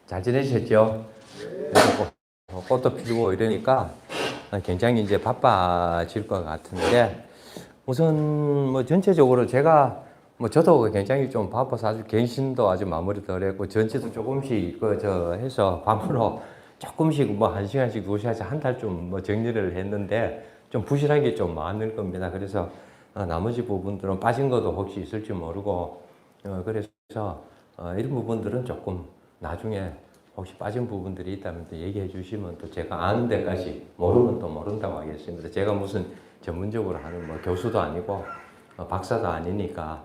잘 지내셨죠? 꽃도 피고 이러니까 굉장히 이제 바빠질 것 같은데 우선 뭐 전체적으로 제가 뭐 저도 굉장히 좀 바빠서 아주 갱신도 아주 마무리 덜 했고 전체도 조금씩 그저 해서 밤으로 조금씩 뭐 1시간씩 2시간씩 한 달 좀 뭐 정리를 했는데 좀 부실한 게 좀 많을 겁니다. 그래서 나머지 부분들은 빠진 것도 혹시 있을지 모르고 그래서 이런 부분들은 조금 나중에 혹시 빠진 부분들이 있다면 또 얘기해 주시면 또 제가 아는 데까지 모르면 또 모른다고 하겠습니다. 제가 무슨 전문적으로 하는 뭐 교수도 아니고 박사도 아니니까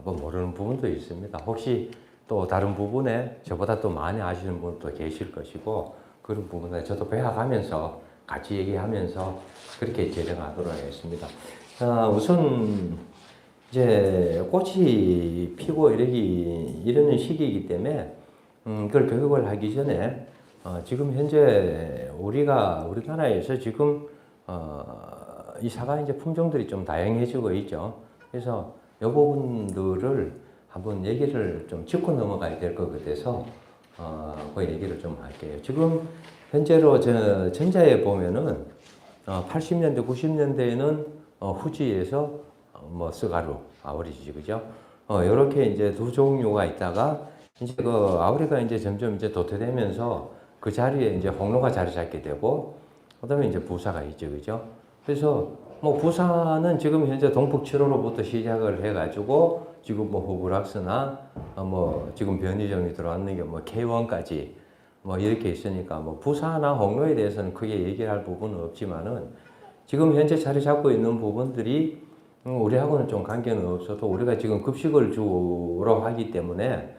뭐 모르는 부분도 있습니다. 혹시 또 다른 부분에 저보다 또 많이 아시는 분도 계실 것이고 그런 부분에 저도 배워가면서 같이 얘기하면서 그렇게 진행하도록 하겠습니다. 우선 이제 꽃이 피고 이러는 시기이기 때문에 그걸 교육을 하기 전에 지금 현재 우리나라에서 지금 이 사과 이제 품종들이 좀 다양해지고 있죠. 그래서 이 부분들을 한번 얘기를 좀 짚고 넘어가야 될 것 같아서 그 얘기를 좀 할게요. 지금 현재로 전자에 보면은 80년대, 90년대에는 후지에서 뭐 스가루, 아우리지 그죠? 이렇게 이제 두 종류가 있다가 이제 그 아우리가 이제 점점 이제 도태되면서 그 자리에 이제 홍로가 자리 잡게 되고 그다음에 이제 부사가 있죠, 그죠? 그래서 뭐 부사는 지금 현재 동북 7호로부터 시작을 해가지고 지금 뭐 호브락스나 뭐 지금 변이종이 들어왔는 게 뭐 K1까지 뭐 이렇게 있으니까 뭐 부사나 홍로에 대해서는 크게 얘기할 부분은 없지만은 지금 현재 자리 잡고 있는 부분들이 우리하고는 좀 관계는 없어도 우리가 지금 급식을 주로 하기 때문에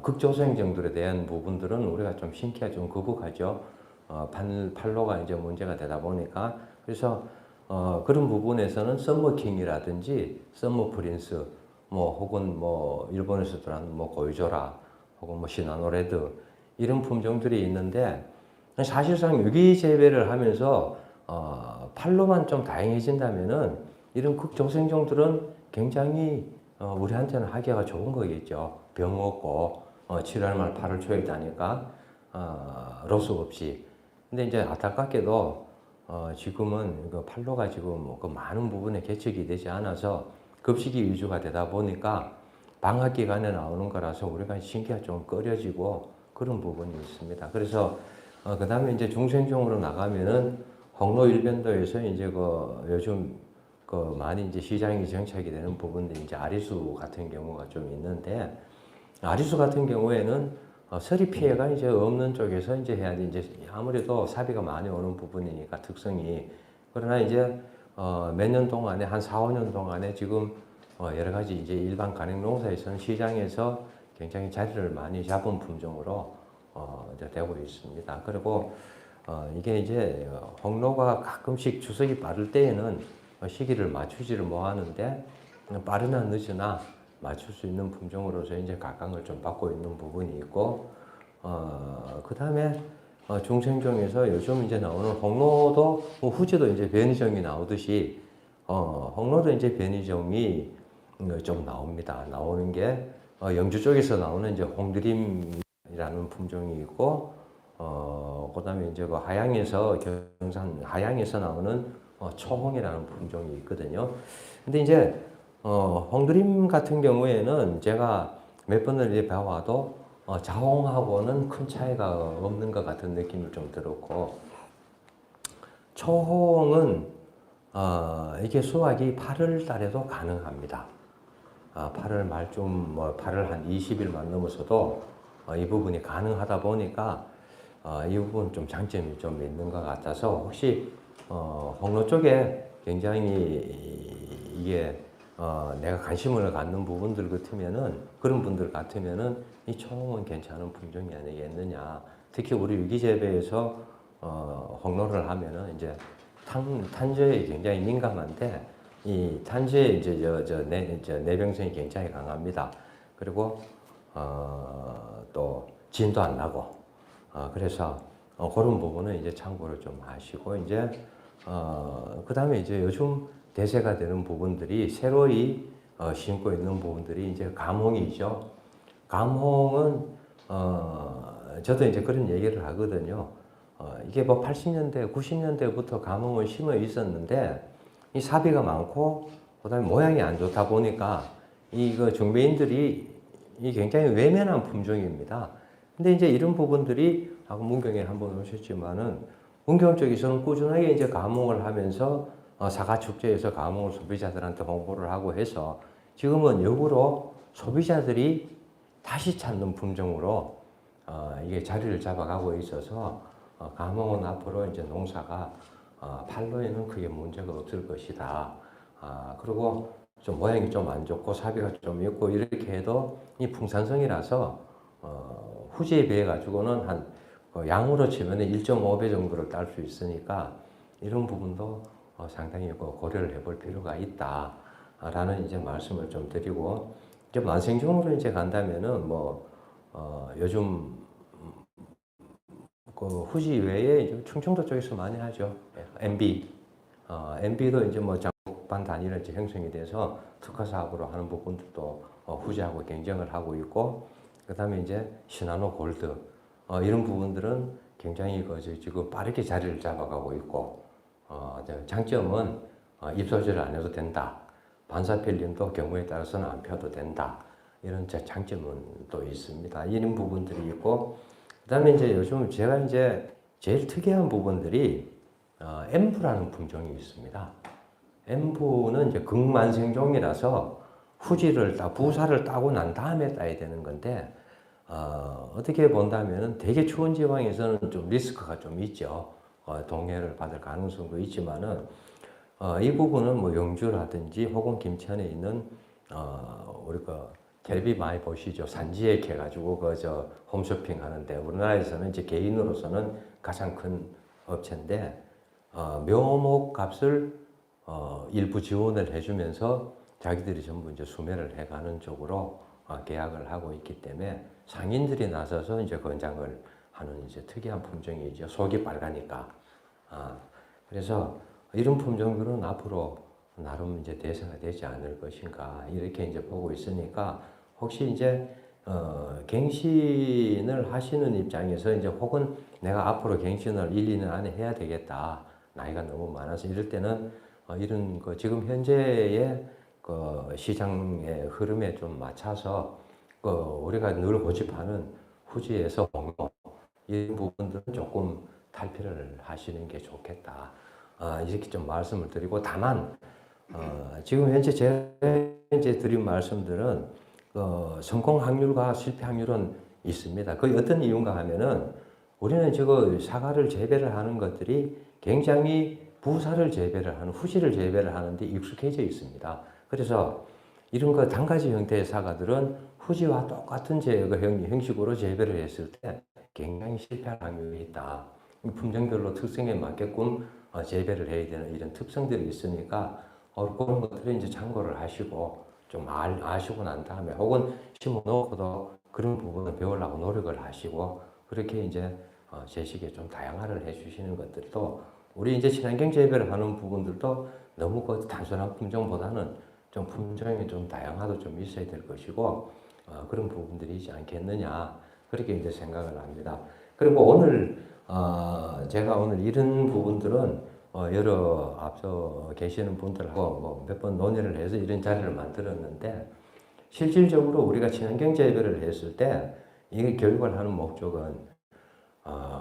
극조생종들에 대한 부분들은 우리가 좀 신기하 좀 거북하죠. 팔로가 이제 문제가 되다 보니까 그래서 그런 부분에서는 썸머킹이라든지 썸머 프린스 뭐 혹은 뭐 일본에서 들어온 뭐 고이조라 혹은 뭐 시나노레드 이런 품종들이 있는데 사실상 유기 재배를 하면서 팔로만 좀 다양해진다면은 이런 극조생종들은 굉장히 우리한테는 하기가 좋은 거겠죠. 병 없고 7월 말 8월 초에 다니까 로스 없이. 근데 이제 안타깝게도 지금은 그 팔로가 지금 그 많은 부분에 개척이 되지 않아서 급식이 위주가 되다 보니까 방학 기간에 나오는 거라서 우리가 신기가 좀 꺼려지고 그런 부분이 있습니다. 그래서 그 다음에 이제 중생종으로 나가면은 홍로 일변도에서 이제 그 요즘 그 많이 이제 시장이 정착이 되는 부분들이 이제 아리수 같은 경우가 좀 있는데 아리수 같은 경우에는 서리 피해가 이제 없는 쪽에서 이제 해야지 이제 아무래도 사비가 많이 오는 부분이니까 특성이 그러나 이제 몇 년 동안에 한 4, 5년 동안에 지금 여러 가지 이제 일반 간행 농사에서는 시장에서 굉장히 자리를 많이 잡은 품종으로 이제 되고 있습니다. 그리고 이게 이제 홍로가 가끔씩 추석이 빠를 때에는 시기를 맞추지를 못하는데 빠르나 늦으나 맞출 수 있는 품종으로서 이제 각광을 좀 받고 있는 부분이 있고 그 다음에 중생종에서 요즘 이제 나오는 홍로도 뭐 후지도 이제 변이종이 나오듯이 홍로도 이제 변이종이 좀 나옵니다. 나오는 게 영주 쪽에서 나오는 이제 홍드림이라는 품종이 있고 그다음에 이제 그 하양에서 경산 하양에서 나오는 초홍이라는 품종이 있거든요. 근데 이제 홍드림 같은 경우에는 제가 몇 번을 이제 배워와도 자홍하고는 큰 차이가 없는 것 같은 느낌이 좀 들었고 초홍은 이게 수확이 8월 달에도 가능합니다. 8월 말쯤 뭐 8월 한 20일만 넘어서도 이 부분이 가능하다 보니까 이 부분 좀 장점이 좀 있는 것 같아서 혹시 홍로 쪽에 굉장히 이게 내가 관심을 갖는 부분들 같으면은 그런 분들 같으면은 이 초홍은 괜찮은 품종이 아니겠느냐. 특히 우리 유기재배에서 홍로를 하면은 이제 탄저에 굉장히 민감한데 이 탄저에 이제 내병성이 굉장히 강합니다. 그리고 또 진도 안 나고 그래서 그런 부분은 이제 참고를 좀 하시고 이제 그 다음에 이제 요즘 대세가 되는 부분들이 새로이 심고 있는 부분들이 이제 감홍이죠. 감홍은 저도 이제 그런 얘기를 하거든요. 이게 뭐 80년대, 90년대부터 감흥을 심어 있었는데, 이 사비가 많고, 그다음에 모양이 안 좋다 보니까, 이거 중매인들이 이 굉장히 외면한 품종입니다. 근데 이제 이런 부분들이, 아까 문경에 한번 오셨지만은, 문경 쪽에서는 꾸준하게 이제 감흥을 하면서, 사과축제에서 감흥을 소비자들한테 홍보를 하고 해서, 지금은 역으로 소비자들이 다시 찾는 품종으로 이게 자리를 잡아가고 있어서 감흥은 앞으로 이제 농사가 판로에는 크게 문제가 없을 것이다. 그리고 좀 모양이 좀 안 좋고 사비가 좀 있고 이렇게 해도 이 풍산성이라서 후지에 비해 가지고는 한 양으로 치면 1.5배 정도를 딸 수 있으니까 이런 부분도 상당히 고려를 해볼 필요가 있다라는 이제 말씀을 좀 드리고 이제 만생종으로 이제 간다면은 요즘 그 후지 외에 이제 충청도 쪽에서 많이 하죠. MB, MB도 이제 뭐 장목반 단위로 이제 형성이 돼서 특화 사업으로 하는 부분들도 후지하고 경쟁을 하고 있고, 그다음에 이제 시나노 골드 이런 부분들은 굉장히 지금 빠르게 자리를 잡아가고 있고, 장점은 입소지를 안 해도 된다. 반사필름도 경우에 따라서는 안 펴도 된다. 이런 장점은 또 있습니다. 이런 부분들이 있고, 그 다음에 이제 요즘 제가 이제 제일 특이한 부분들이 엠부라는 품종이 있습니다. 엠부는 이제 극만생종이라서 후지를 부사를 따고 난 다음에 따야 되는 건데, 어떻게 본다면 되게 추운 지방에서는 좀 리스크가 좀 있죠. 동해를 받을 가능성도 있지만은, 이 부분은 뭐 영주라든지 혹은 김천에 있는 우리가 텔레비 많이 보시죠. 산지액 해가지고 홈쇼핑 하는데 우리나라에서는 이제 개인으로서는 가장 큰 업체인데 묘목 값을 일부 지원을 해주면서 자기들이 전부 이제 수매를 해가는 쪽으로 계약을 하고 있기 때문에 상인들이 나서서 이제 권장을 하는 이제 특이한 품종이죠. 속이 빨가니까. 그래서 이런 품종들은 앞으로 나름 이제 대세가 되지 않을 것인가 이렇게 이제 보고 있으니까 혹시 이제 갱신을 하시는 입장에서 이제 혹은 내가 앞으로 갱신을 1, 2년 안에 해야 되겠다 나이가 너무 많아서 이럴 때는 이런 지금 현재의 시장의 흐름에 좀 맞춰서 우리가 늘 고집하는 후지에서 홍로 이런 부분들은 조금 탈피를 하시는 게 좋겠다. 이렇게 좀 말씀을 드리고 다만 지금 현재 제가 이제 드린 말씀들은 성공 확률과 실패 확률은 있습니다. 그게 어떤 이유인가 하면은 우리는 지금 사과를 재배를 하는 것들이 굉장히 부사를 재배를 하는 후지를 재배를 하는데 익숙해져 있습니다. 그래서 이런 단가지 형태의 사과들은 후지와 똑같은 형식으로 재배를 했을 때 굉장히 실패할 확률이 있다. 품종별로 특성에 맞게끔 재배를 해야 되는 이런 특성들이 있으니까 그런 것들을 이제 참고를 하시고 좀 아시고 난 다음에 혹은 심어놓고도 그런 부분을 배우려고 노력을 하시고 그렇게 이제 제식에 좀 다양화를 해주시는 것들도 우리 이제 친환경 재배를 하는 부분들도 너무 단순한 품종보다는 좀 품종이 좀 다양화도 좀 있어야 될 것이고 그런 부분들이 있지 않겠느냐 그렇게 이제 생각을 합니다. 그리고 오늘 제가 오늘 이런 부분들은 여러 앞서 계시는 분들하고 몇 번 논의를 해서 이런 자리를 만들었는데 실질적으로 우리가 친환경 재배를 했을 때 이게 교육을 하는 목적은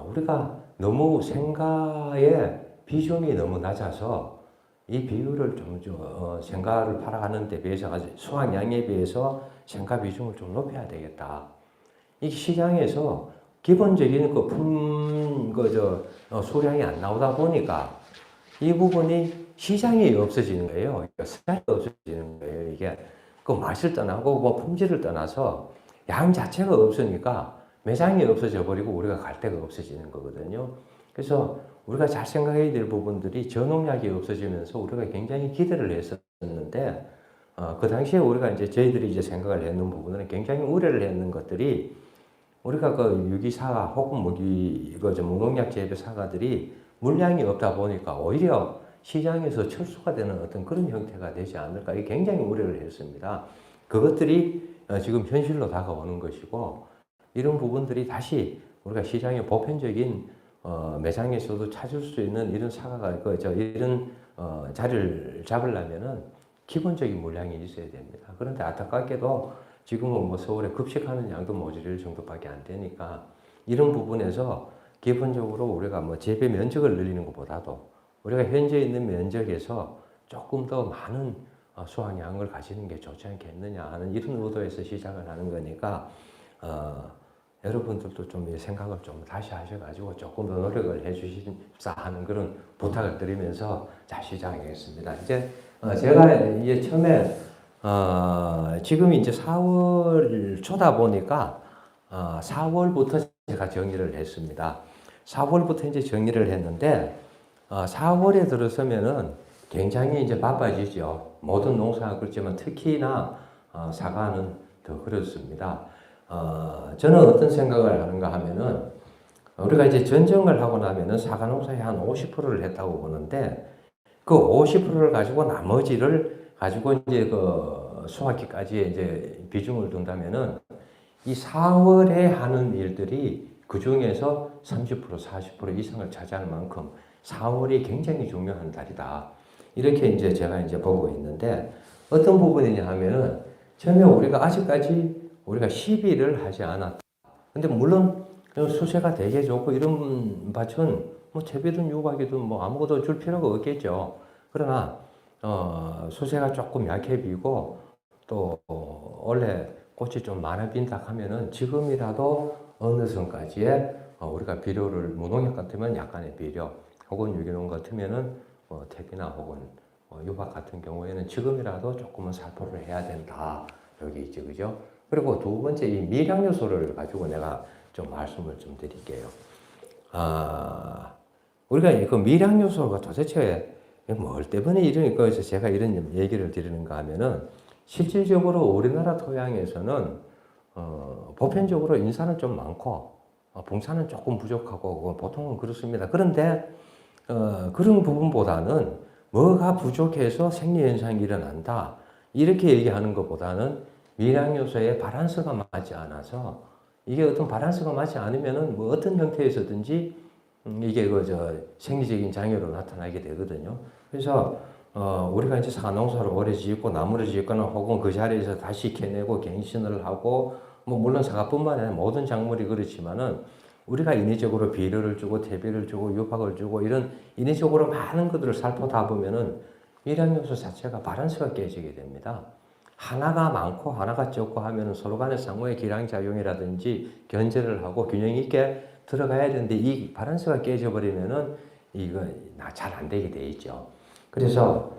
우리가 너무 생가의 비중이 너무 낮아서 이 비율을 좀 생가를 팔아가는 데 비해서 수확량에 비해서 생가 비중을 좀 높여야 되겠다. 이 시장에서 기본적인 수량이 안 나오다 보니까 이 부분이 시장이 없어지는 거예요. 시장이 없어지는 거예요. 이게 맛을 떠나고 품질을 떠나서 양 자체가 없으니까 매장이 없어져 버리고 우리가 갈 데가 없어지는 거거든요. 그래서 우리가 잘 생각해야 될 부분들이 저농약이 없어지면서 우리가 굉장히 기대를 했었는데 그 당시에 우리가 이제 저희들이 이제 생각을 했는 부분은 굉장히 우려를 했는 것들이 우리가 유기사과 혹은 무농약 재배 사과들이 물량이 없다 보니까 오히려 시장에서 철수가 되는 어떤 그런 형태가 되지 않을까 이게 굉장히 우려를 했습니다. 그것들이 지금 현실로 다가오는 것이고 이런 부분들이 다시 우리가 시장의 보편적인 매장에서도 찾을 수 있는 이런 사과가 이런 자리를 잡으려면은 기본적인 물량이 있어야 됩니다. 그런데 안타깝게도 지금은 뭐 서울에 급식하는 양도 모자랄 정도밖에 안 되니까 이런 부분에서 기본적으로 우리가 뭐 재배 면적을 늘리는 것보다도 우리가 현재 있는 면적에서 조금 더 많은 수확량을 가지는 게 좋지 않겠느냐 하는 이런 의도에서 시작을 하는 거니까 여러분들도 좀 생각을 좀 다시 하셔가지고 조금 더 노력을 해주십사 하는 그런 부탁을 드리면서 자 시작하겠습니다. 이제 제가 이제 처음에 지금 이제 4월 초다 보니까 4월부터 제가 정리를 했습니다. 4월부터 이제 정리를 했는데 4월에 들어서면은 굉장히 이제 바빠지죠. 모든 농사가 그렇지만 특히나 사과는 더 그렇습니다. 저는 어떤 생각을 하는가 하면은 우리가 이제 전정을 하고 나면은 사과 농사의 한 50%를 했다고 보는데 그 50%를 가지고 나머지를 가지고 이제 그 수확기까지 이제 비중을 둔다면은 이 4월에 하는 일들이 그 중에서 30% 40% 이상을 차지할 만큼 4월이 굉장히 중요한 달이다. 이렇게 이제 제가 이제 보고 있는데 어떤 부분이냐 하면은 처음에 우리가 아직까지 우리가 시비를 하지 않았다. 근데 물론 수세가 되게 좋고 이런 밭은 뭐 채비든 유박이든 뭐 아무것도 줄 필요가 없겠죠. 그러나 수세가 조금 약해 비고 또 원래 꽃이 좀 많아 빈다 하면은 지금이라도 어느 선까지의 우리가 비료를 무농약 같으면 약간의 비료 혹은 유기농 같으면은 퇴비나 혹은 유박 같은 경우에는 지금이라도 조금은 살포를 해야 된다. 여기 있죠, 그죠? 그리고 두 번째 이 미량 요소를 가지고 내가 좀 말씀을 좀 드릴게요. 우리가 그 미량 요소가 도대체 뭘 때문에 이런 거에서 제가 이런 얘기를 드리는가 하면은 실질적으로 우리나라 토양에서는 보편적으로 인산은 좀 많고 봉사는 조금 부족하고 보통은 그렇습니다. 그런데 그런 부분보다는 뭐가 부족해서 생리현상이 일어난다 이렇게 얘기하는 것보다는 미량 요소의 밸런스가 맞지 않아서 이게 어떤 밸런스가 맞지 않으면은 뭐 어떤 형태에서든지 이게 생리적인 장애로 나타나게 되거든요. 그래서 우리가 이제 사과농사를 오래 짓고 나무를 짓거나 혹은 그 자리에서 다시 캐내고 갱신을 하고 뭐 물론 사과뿐만 아니라 모든 작물이 그렇지만은 우리가 인위적으로 비료를 주고 퇴비를 주고 유박을 주고 이런 인위적으로 많은 것들을 살포다 보면은 미량 요소 자체가 밸런스가 깨지게 됩니다. 하나가 많고 하나가 적고 하면은 서로 간의 상호의 기량작용이라든지 견제를 하고 균형 있게 들어가야 되는데 이 밸런스가 깨져버리면은 이거 잘 안 되게 돼 있죠. 그래서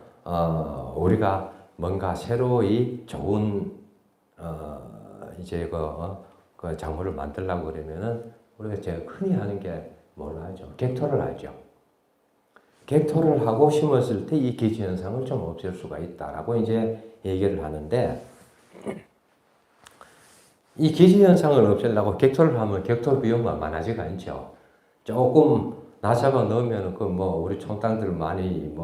우리가 뭔가 새로이 좋은 이제 그 작물을 만들려고 그러면은 우리가 제가 흔히 하는 게 뭐라 하죠? 객토를 하죠. 객토를 하고 심었을 때 이 기지 현상을 좀 없앨 수가 있다라고 이제 얘기를 하는데 이 기지 현상을 없애려고 객토를 하면 객토 비용만 많아지가 않죠. 조금 나사가 넣으면 그 뭐 우리 촌땅들 많이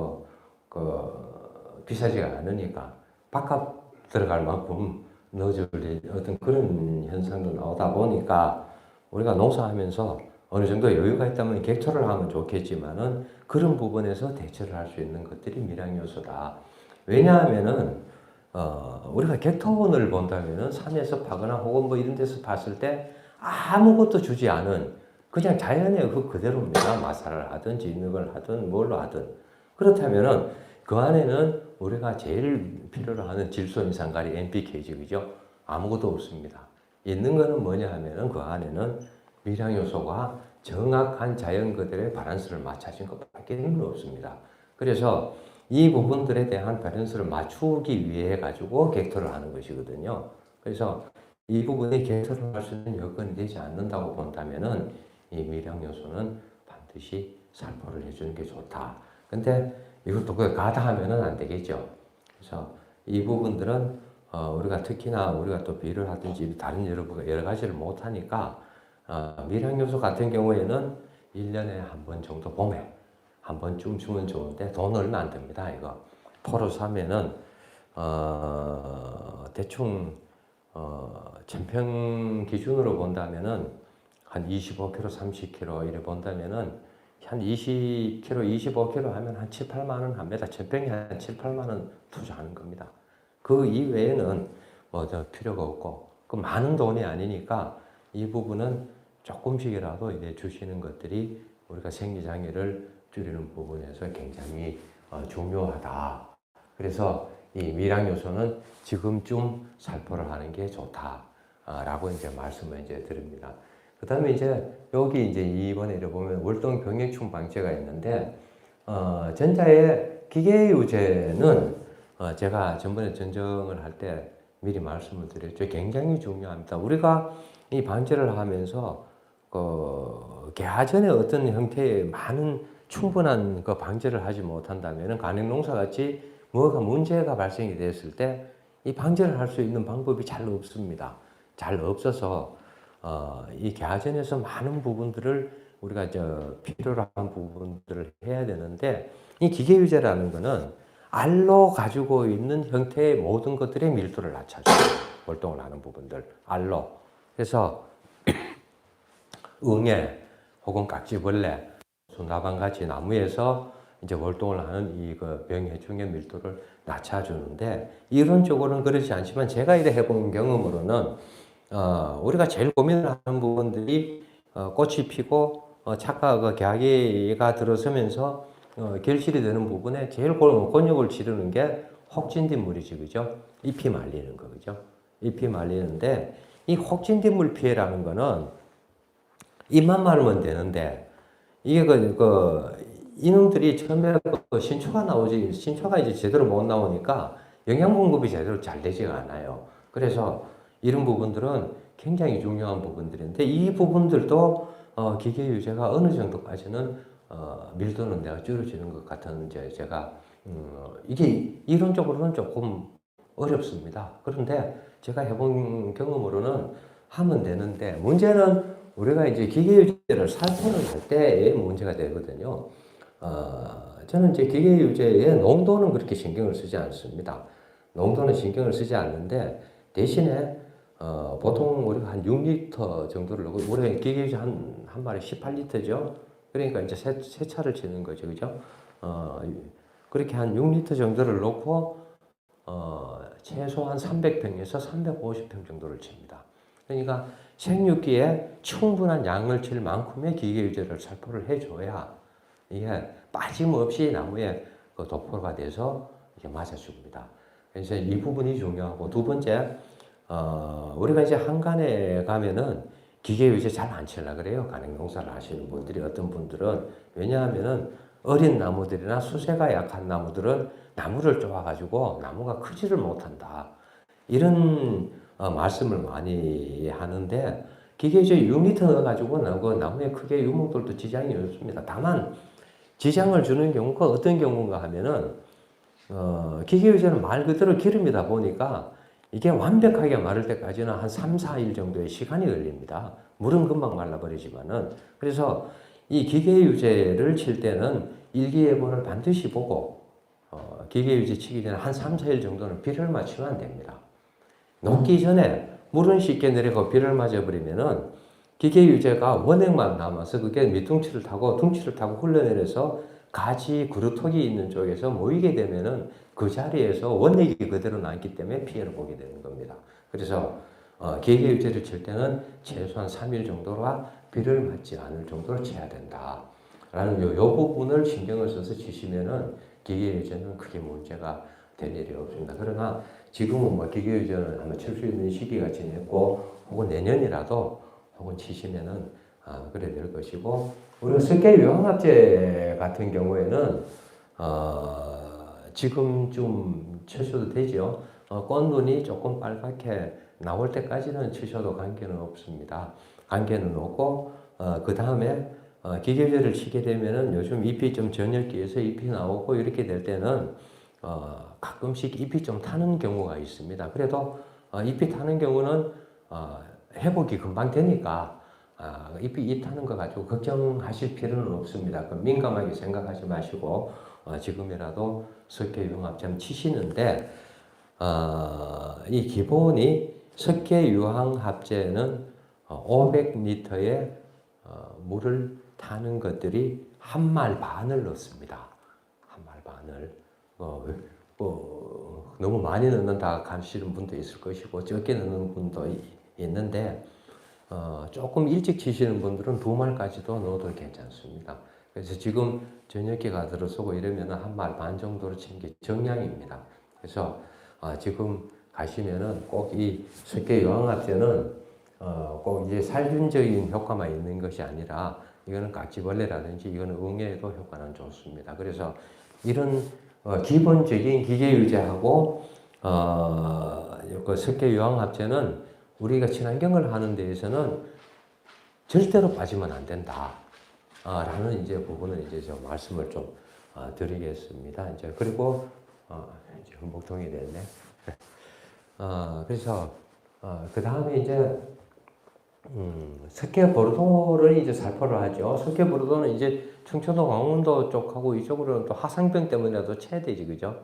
비싸지가 않으니까 바깥 들어갈 만큼 넣어줄 어떤 그런 현상도 나오다 보니까 우리가 농사하면서 어느 정도 여유가 있다면 객토를 하면 좋겠지만은 그런 부분에서 대처를 할 수 있는 것들이 미량 요소다. 왜냐하면은 우리가 객토원을 본다면은 산에서 파거나 혹은 뭐 이런 데서 봤을 때 아무것도 주지 않은 그냥 자연의 그 그대로입니다. 마사를 하든 진흙을 하든 뭘로 하든 그렇다면은 그 안에는 우리가 제일 필요로 하는 질소 인산가리 NPK죠, 그죠? 아무것도 없습니다. 있는 거는 뭐냐 하면은 그 안에는 미량 요소가 정확한 자연 그대로의 밸런스를 맞춰진 것밖에 없습니다. 그래서 이 부분들에 대한 밸런스를 맞추기 위해 가지고 객토를 하는 것이거든요. 그래서 이 부분이 객토를 할 수 있는 여건이 되지 않는다고 본다면은 이 미량 요소는 반드시 살포를 해주는 게 좋다. 근데 이것도 가다 하면은 안 되겠죠. 그래서 이 부분들은 우리가 특히나 우리가 또 비를 하든지 다른 여러 가지를 못 하니까 미량 요소 같은 경우에는 1년에 한 번 정도 봄에 한 번쯤 주면 좋은데 돈 얼마 안 듭니다. 이거 포로 사면은 대충 전평 기준으로 본다면은 한 25km, 30km 이래 본다면은 한 20km, 25km 하면 한 7, 8만 원 합니다. 전평에 한 7, 8만 원 투자하는 겁니다. 그 이외에는 뭐 저 필요가 없고 그 많은 돈이 아니니까 이 부분은 조금씩이라도 이제 주시는 것들이 우리가 생리장애를 줄이는 부분에서 굉장히 중요하다. 그래서 이 미량 요소는 지금쯤 살포를 하는 게 좋다라고 이제 말씀을 이제 드립니다. 그 다음에 이제 여기 이제 이번에 이렇게 보면 월동 병해충 방제가 있는데 전자의 기계유제는 제가 전번에 전정을 할 때 미리 말씀을 드렸죠. 굉장히 중요합니다. 우리가 이 방제를 하면서 개화전의 어떤 형태의 많은 충분한 그 방제를 하지 못한다면 간행농사 같이 뭐가 문제가 발생이 됐을 때 이 방제를 할 수 있는 방법이 잘 없습니다. 잘 없어서 이 개화전에서 많은 부분들을 우리가 필요로 한 부분들을 해야 되는데 이 기계유제라는 거는 알로 가지고 있는 형태의 모든 것들의 밀도를 낮춰줘요. 월동을 하는 부분들 알로. 그래서 응애 혹은 깍지벌레, 나방같이 나무에서 이제 월동을 하는 이 병해충의 밀도를 낮춰주는데 이론적으로는 그렇지 않지만 제가 이래 해본 경험으로는 우리가 제일 고민을 하는 부분들이 꽃이 피고 착과 개화기가 들어서면서 결실이 되는 부분에 제일 곤욕을 치르는 게 혹진딧물이지, 그죠? 잎이 말리는 거, 그죠? 잎이 말리는데 이 혹진딧물 피해라는 거는 잎만 말면 되는데 이게 이놈들이 처음에 신초가 나오지 신초가 이제 제대로 못 나오니까 영양 공급이 제대로 잘 되지가 않아요. 그래서 이런 부분들은 굉장히 중요한 부분들인데 이 부분들도 기계 유제가 어느 정도까지는 밀도는 내가 줄여지는 것 같은 이제 제가 이게 이론적으로는 조금 어렵습니다. 그런데 제가 해본 경험으로는 하면 되는데 문제는 우리가 이제 기계 유제를 살포를 할 때의 문제가 되거든요. 저는 이제 기계 유제의 농도는 그렇게 신경을 쓰지 않습니다. 농도는 신경을 쓰지 않는데 대신에 보통 우리가 한 6리터 정도를 넣고 우리가 기계 유제 한 마리 18리터죠. 그러니까 이제 세 차를 치는 거죠, 그죠? 그렇게 한 6리터 정도를 넣고 최소한 300평에서 350평 정도를 칩니다. 그러니까 생육기에 충분한 양을 칠 만큼의 기계 유제를 살포를 해줘야 이게 빠짐없이 나무에 도포가 돼서 이게 맞아줍니다. 그래서 이 부분이 중요하고 두 번째, 우리가 이제 한간에 가면은 기계 유제 잘 안 치려고 그래요. 간행농사를 하시는 분들이 어떤 분들은 왜냐하면은 어린 나무들이나 수세가 약한 나무들은 나무를 쪼아가지고 나무가 크지를 못한다. 이런 말씀을 많이 하는데 기계 유제 6리터 넣어가지고 나무의 크기에 유목들도 지장이 없습니다. 다만 지장을 주는 경우가 어떤 경우인가 하면은 기계 유제는 말 그대로 기름이다 보니까 이게 완벽하게 마를 때까지는 한 3, 4일 정도의 시간이 걸립니다. 물은 금방 말라버리지만은 그래서 이 기계 유제를 칠 때는 일기예보를 반드시 보고 기계 유제 치기 전에 한 3, 4일 정도는 비를 맞추면 됩니다. 녹기 전에 물은 쉽게 내려가 비를 맞아버리면은 기계 유제가 원액만 남아서 그게 밑둥치를 타고 둥치를 타고 흘러내려서 가지 그루톡이 있는 쪽에서 모이게 되면은 그 자리에서 원액이 그대로 남기 때문에 피해를 보게 되는 겁니다. 그래서 기계 유제를 칠 때는 최소한 3일 정도가 비를 맞지 않을 정도로 쳐야 된다. 라는 요 부분을 신경을 써서 치시면은 기계 유제는 크게 문제가 될 일이 없습니다. 그러나 지금은 뭐 기계 유제는 아마 칠 수 있는 시기가 지냈고 혹은 내년이라도 혹은 치시면은 그래 될 것이고 우리가 석계 유황합제 같은 경우에는 지금쯤 치셔도 되죠. 꽃눈이 조금 빨갛게 나올 때까지는 치셔도 관계는 없습니다. 관계는 없고 그 다음에 기계제를 치게 되면은 요즘 잎이 좀 전열기에서 잎이 나오고 이렇게 될 때는 가끔씩 잎이 좀 타는 경우가 있습니다. 그래도 잎이 타는 경우는 회복이 금방 되니까 잎이 타는 거 가지고 걱정하실 필요는 없습니다. 민감하게 생각하지 마시고 지금이라도 석회 융합점 치시는데 이 기본이 석계 유황 합제는 500리터의 물을 타는 것들이 한 말 반을 넣습니다. 한 말 반을. 너무 많이 넣는다 가시는 분도 있을 것이고 적게 넣는 분도 있는데 조금 일찍 치시는 분들은 2말까지도 넣어도 괜찮습니다. 그래서 지금 저녁에가 들어서고 이러면 한 말 반 정도로 치는 게 정량입니다. 그래서 지금 가시면은 꼭 이 석계 유황합제는 꼭 이제 살균적인 효과만 있는 것이 아니라 이거는 깍지벌레라든지 이거는 응애에도 효과는 좋습니다. 그래서 이런 기본적인 기계 유제하고 그 석계 유황합제는 우리가 친환경을 하는 데에서는 절대로 빠지면 안 된다. 라는 이제 부분을 이제 좀 말씀을 좀 드리겠습니다. 이제 그리고 이제 목동이 됐네. 그래서 그 다음에 이제 석계 보르도를 이제 살포를 하죠. 석계 보르도는 이제 충청도 강원도 쪽하고 이쪽으로는 또 화상병 때문에라도 쳐야 되지, 그죠?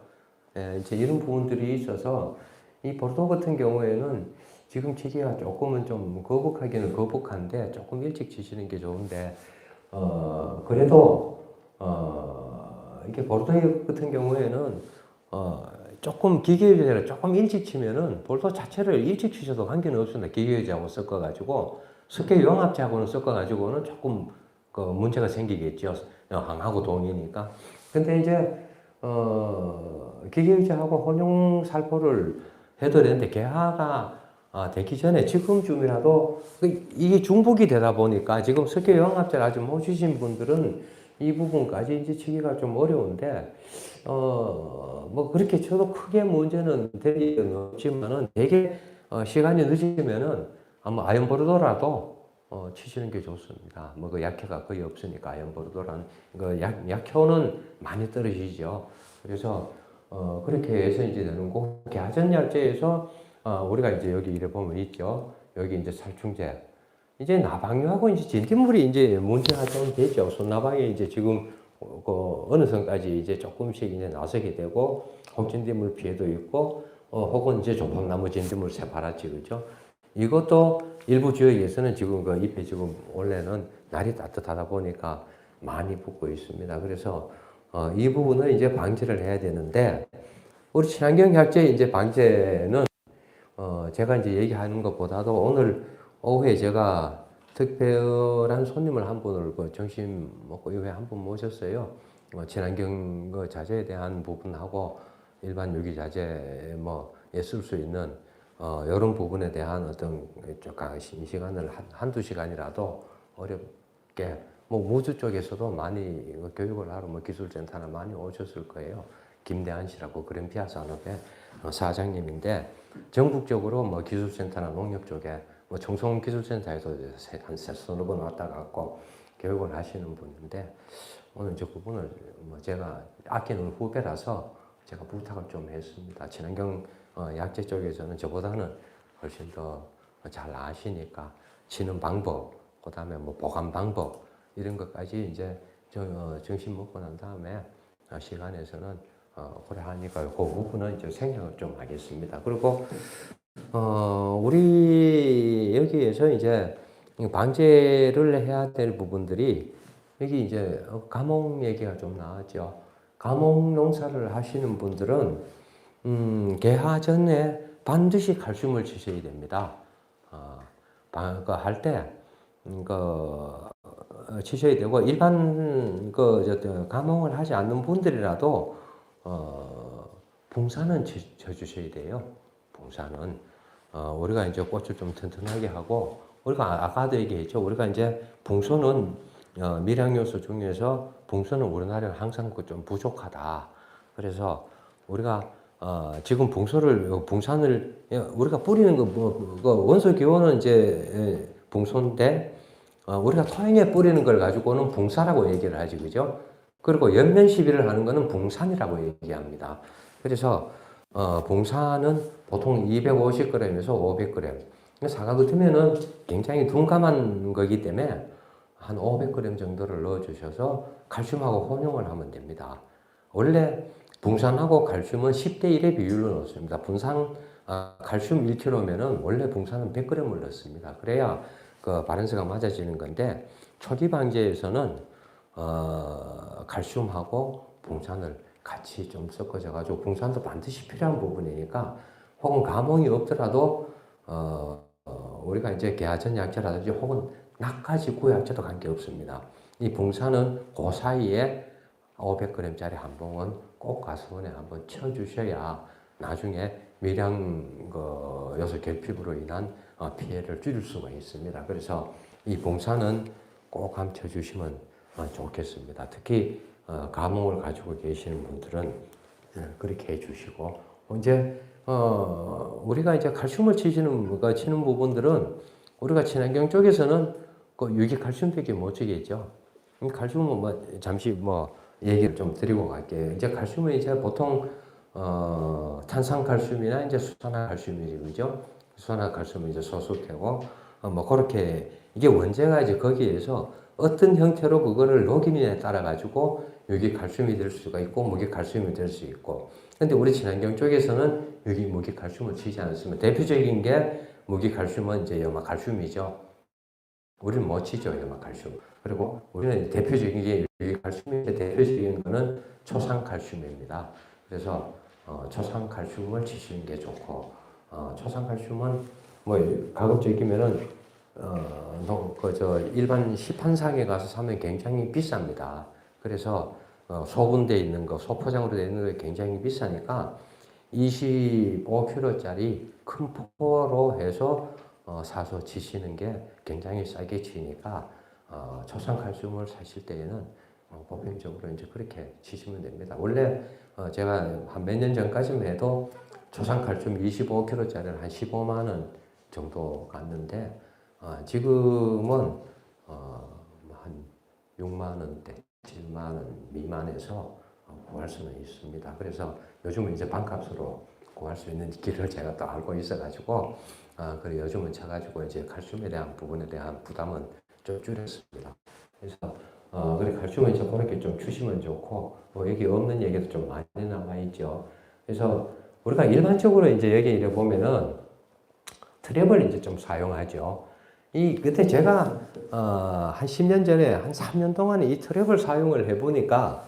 이제 이런 부분들이 있어서 이 보르도 같은 경우에는 지금 치기가 조금은 좀 거북하기는 거북한데 조금 일찍 치시는 게 좋은데 그래도 이게 보르도 같은 경우에는 조금 기계유제를 조금 일찍 치면은 보르도 자체를 일찍 치셔도 관계는 없습니다. 기계유제하고 섞어가지고 석계 유황합제하고는 섞어가지고는 조금 그 문제가 생기겠죠. 항하고 동이니까. 근데 이제 기계유제하고 혼용 살포를 해도 되는데 개화가 되기 전에 지금쯤이라도 이게 중복이 되다 보니까 지금 석계 유황합제를 아직 못 주신 분들은 이 부분까지 이제 치기가 좀 어려운데 뭐 그렇게 쳐도 크게 문제는 될 일은 없지만은 되게 시간이 늦으면은 아마 아연보르도라도 치시는 게 좋습니다. 뭐 그 약효가 거의 없으니까 아연보르도라는 그 약효는 많이 떨어지죠. 그래서 그렇게 해서 이제 되는 거. 개화전약제에서 우리가 이제 여기 이래 보면 있죠. 여기 이제 살충제. 이제 나방류하고 이제 진딧물이 이제 문제가 좀 되죠. 손나방이 이제 지금 어느 선까지 이제 조금씩 이제 나서게 되고 홍진딧물 피해도 있고 혹은 이제 조팝나무 진딧물 새파랗지, 그죠? 이것도 일부 지역에서는 지금 그 잎에 지금 원래는 날이 따뜻하다 보니까 많이 붙고 있습니다. 그래서 이 부분을 이제 방지를 해야 되는데 우리 친환경 약재 이제 방제는 제가 이제 얘기하는 것보다도 오늘 오후에 제가 특별한 손님을 한 분을 그 점심 먹고 이후에 한 분 모셨어요. 친환경 그 자재에 대한 부분하고 일반 유기 자재 뭐에 쓸 수 있는 이런 부분에 대한 어떤 조금 시간을 한두 시간이라도 어렵게 뭐 우주 쪽에서도 많이 교육을 하러 뭐 기술센터나 많이 오셨을 거예요. 김대한 씨라고 그린피아 산업의 사장님인데 전국적으로 뭐 기술센터나 농협 쪽에 뭐 청송기술센터에서 한 서너 번 왔다 갔고 교육을 하시는 분인데 오늘 저 부분을 뭐 제가 아끼는 후배라서 제가 부탁을 좀 했습니다. 친환경 약재 쪽에서는 저보다는 훨씬 더 잘 아시니까 치는 방법, 그다음에 뭐 보관 방법 이런 것까지 이제 점심 먹고 난 다음에 시간에서는 오래 하니까 그 부분은 이제 생략을 좀 하겠습니다. 그리고 우리 여기에서 이제 방제를 해야 될 부분들이 여기 이제 가목 얘기가 좀 나왔죠. 가목 농사를 하시는 분들은 개화 전에 반드시 칼슘을 주셔야 됩니다. 할 때 치셔야 되고 일반 가목을 하지 않는 분들이라도 붕사는 쳐주셔야 돼요. 붕사는 우리가 이제 꽃을 좀 튼튼하게 하고 우리가 아까도 얘기했죠. 우리가 이제 붕소는 미량 요소 중에서 붕소는 우리나라는 항상 좀 부족하다. 그래서 우리가 지금 붕산을 우리가 뿌리는 원소 기호는 이제 붕소인데 우리가 토양에 뿌리는 걸 가지고는 붕사라고 얘기를 하지, 그죠? 그리고 연면 시비를 하는 거는 붕산이라고 얘기합니다. 그래서 붕산은 보통 250g에서 500g. 사과 같으면은 굉장히 둔감한 거기 때문에 한 500g 정도를 넣어주셔서 칼슘하고 혼용을 하면 됩니다. 원래 붕산하고 칼슘은 10대 1의 비율로 넣습니다. 칼슘 1kg면은 원래 봉사는 100g을 넣습니다. 그래야 그 바란스가 맞아지는 건데 초기 방제에서는 칼슘하고 봉산을 같이 좀 섞어져 가지고 봉산도 반드시 필요한 부분이니까 혹은 감흥이 없더라도 우리가 이제 개화전 약재라든지 혹은 낙가지 구약재도 관계없습니다. 이 봉산은 그 사이에 500g짜리 한 봉은 꼭 가수원에 한번 쳐주셔야 나중에 미량 요소 결핍으로 인한 피해를 줄일 수가 있습니다. 그래서 이 봉산은 꼭 한번 쳐주시면 좋겠습니다. 특히 감흥을 가지고 계시는 분들은 그렇게 해주시고 이제 우리가 이제 칼슘을 치는 부분들은 우리가 친환경 쪽에서는 그 유기칼슘밖에 못 치겠죠. 칼슘은 뭐 잠시 뭐 얘기를 좀 드리고 갈게요. 이제 칼슘은 이제 보통 탄산칼슘이나 이제 수산화칼슘이죠, 그죠? 수산화칼슘은 이제 소수태고 뭐 그렇게 이게 원재가 이제 거기에서 어떤 형태로 그거를 녹이느냐에 따라 가지고 유기칼슘이 될 수가 있고 무기칼슘이 될 수 있고. 근데 우리 친환경 쪽에서는 무기칼슘을 치지 않습니다. 대표적인 게 무기칼슘은 이제 염화칼슘이죠. 우리는 못 치죠, 염화칼슘. 그리고 우리는 대표적인 게 유기칼슘인데 대표적인 거는 초산칼슘입니다. 그래서 초산칼슘을 치시는 게 좋고 초산칼슘은 뭐 가급적이면은 일반 시판상에 가서 사면 굉장히 비쌉니다. 그래서 소분되어 있는 거, 소포장으로 되어 있는 게 굉장히 비싸니까 25kg짜리 큰 포로 해서 사서 치시는 게 굉장히 싸게 치니까 초산칼슘을 사실 때에는 보편적으로 이제 그렇게 치시면 됩니다. 원래 제가 한 몇 년 전까지만 해도 초산칼슘 25kg짜리를 한 15만 원 정도 갔는데 지금은 한 6만 원대, 7만 원 미만에서 구할 수는 있습니다. 그래서 요즘은 이제 반값으로 구할 수 있는 길을 제가 또 알고 있어가지고 그래 요즘은 쳐가지고 이제 칼슘에 대한 부분에 대한 부담은 좀 줄였습니다. 그래서 그래 칼슘은 이제 그렇게 좀 주시면 좋고 뭐 여기 없는 얘기도 좀 많이 나와 있죠. 그래서 우리가 일반적으로 이제 여기 이래 보면은 트랩을 이제 좀 사용하죠. 그때 제가 한 10년 전에 한 3년 동안 이 트랩을 사용을 해보니까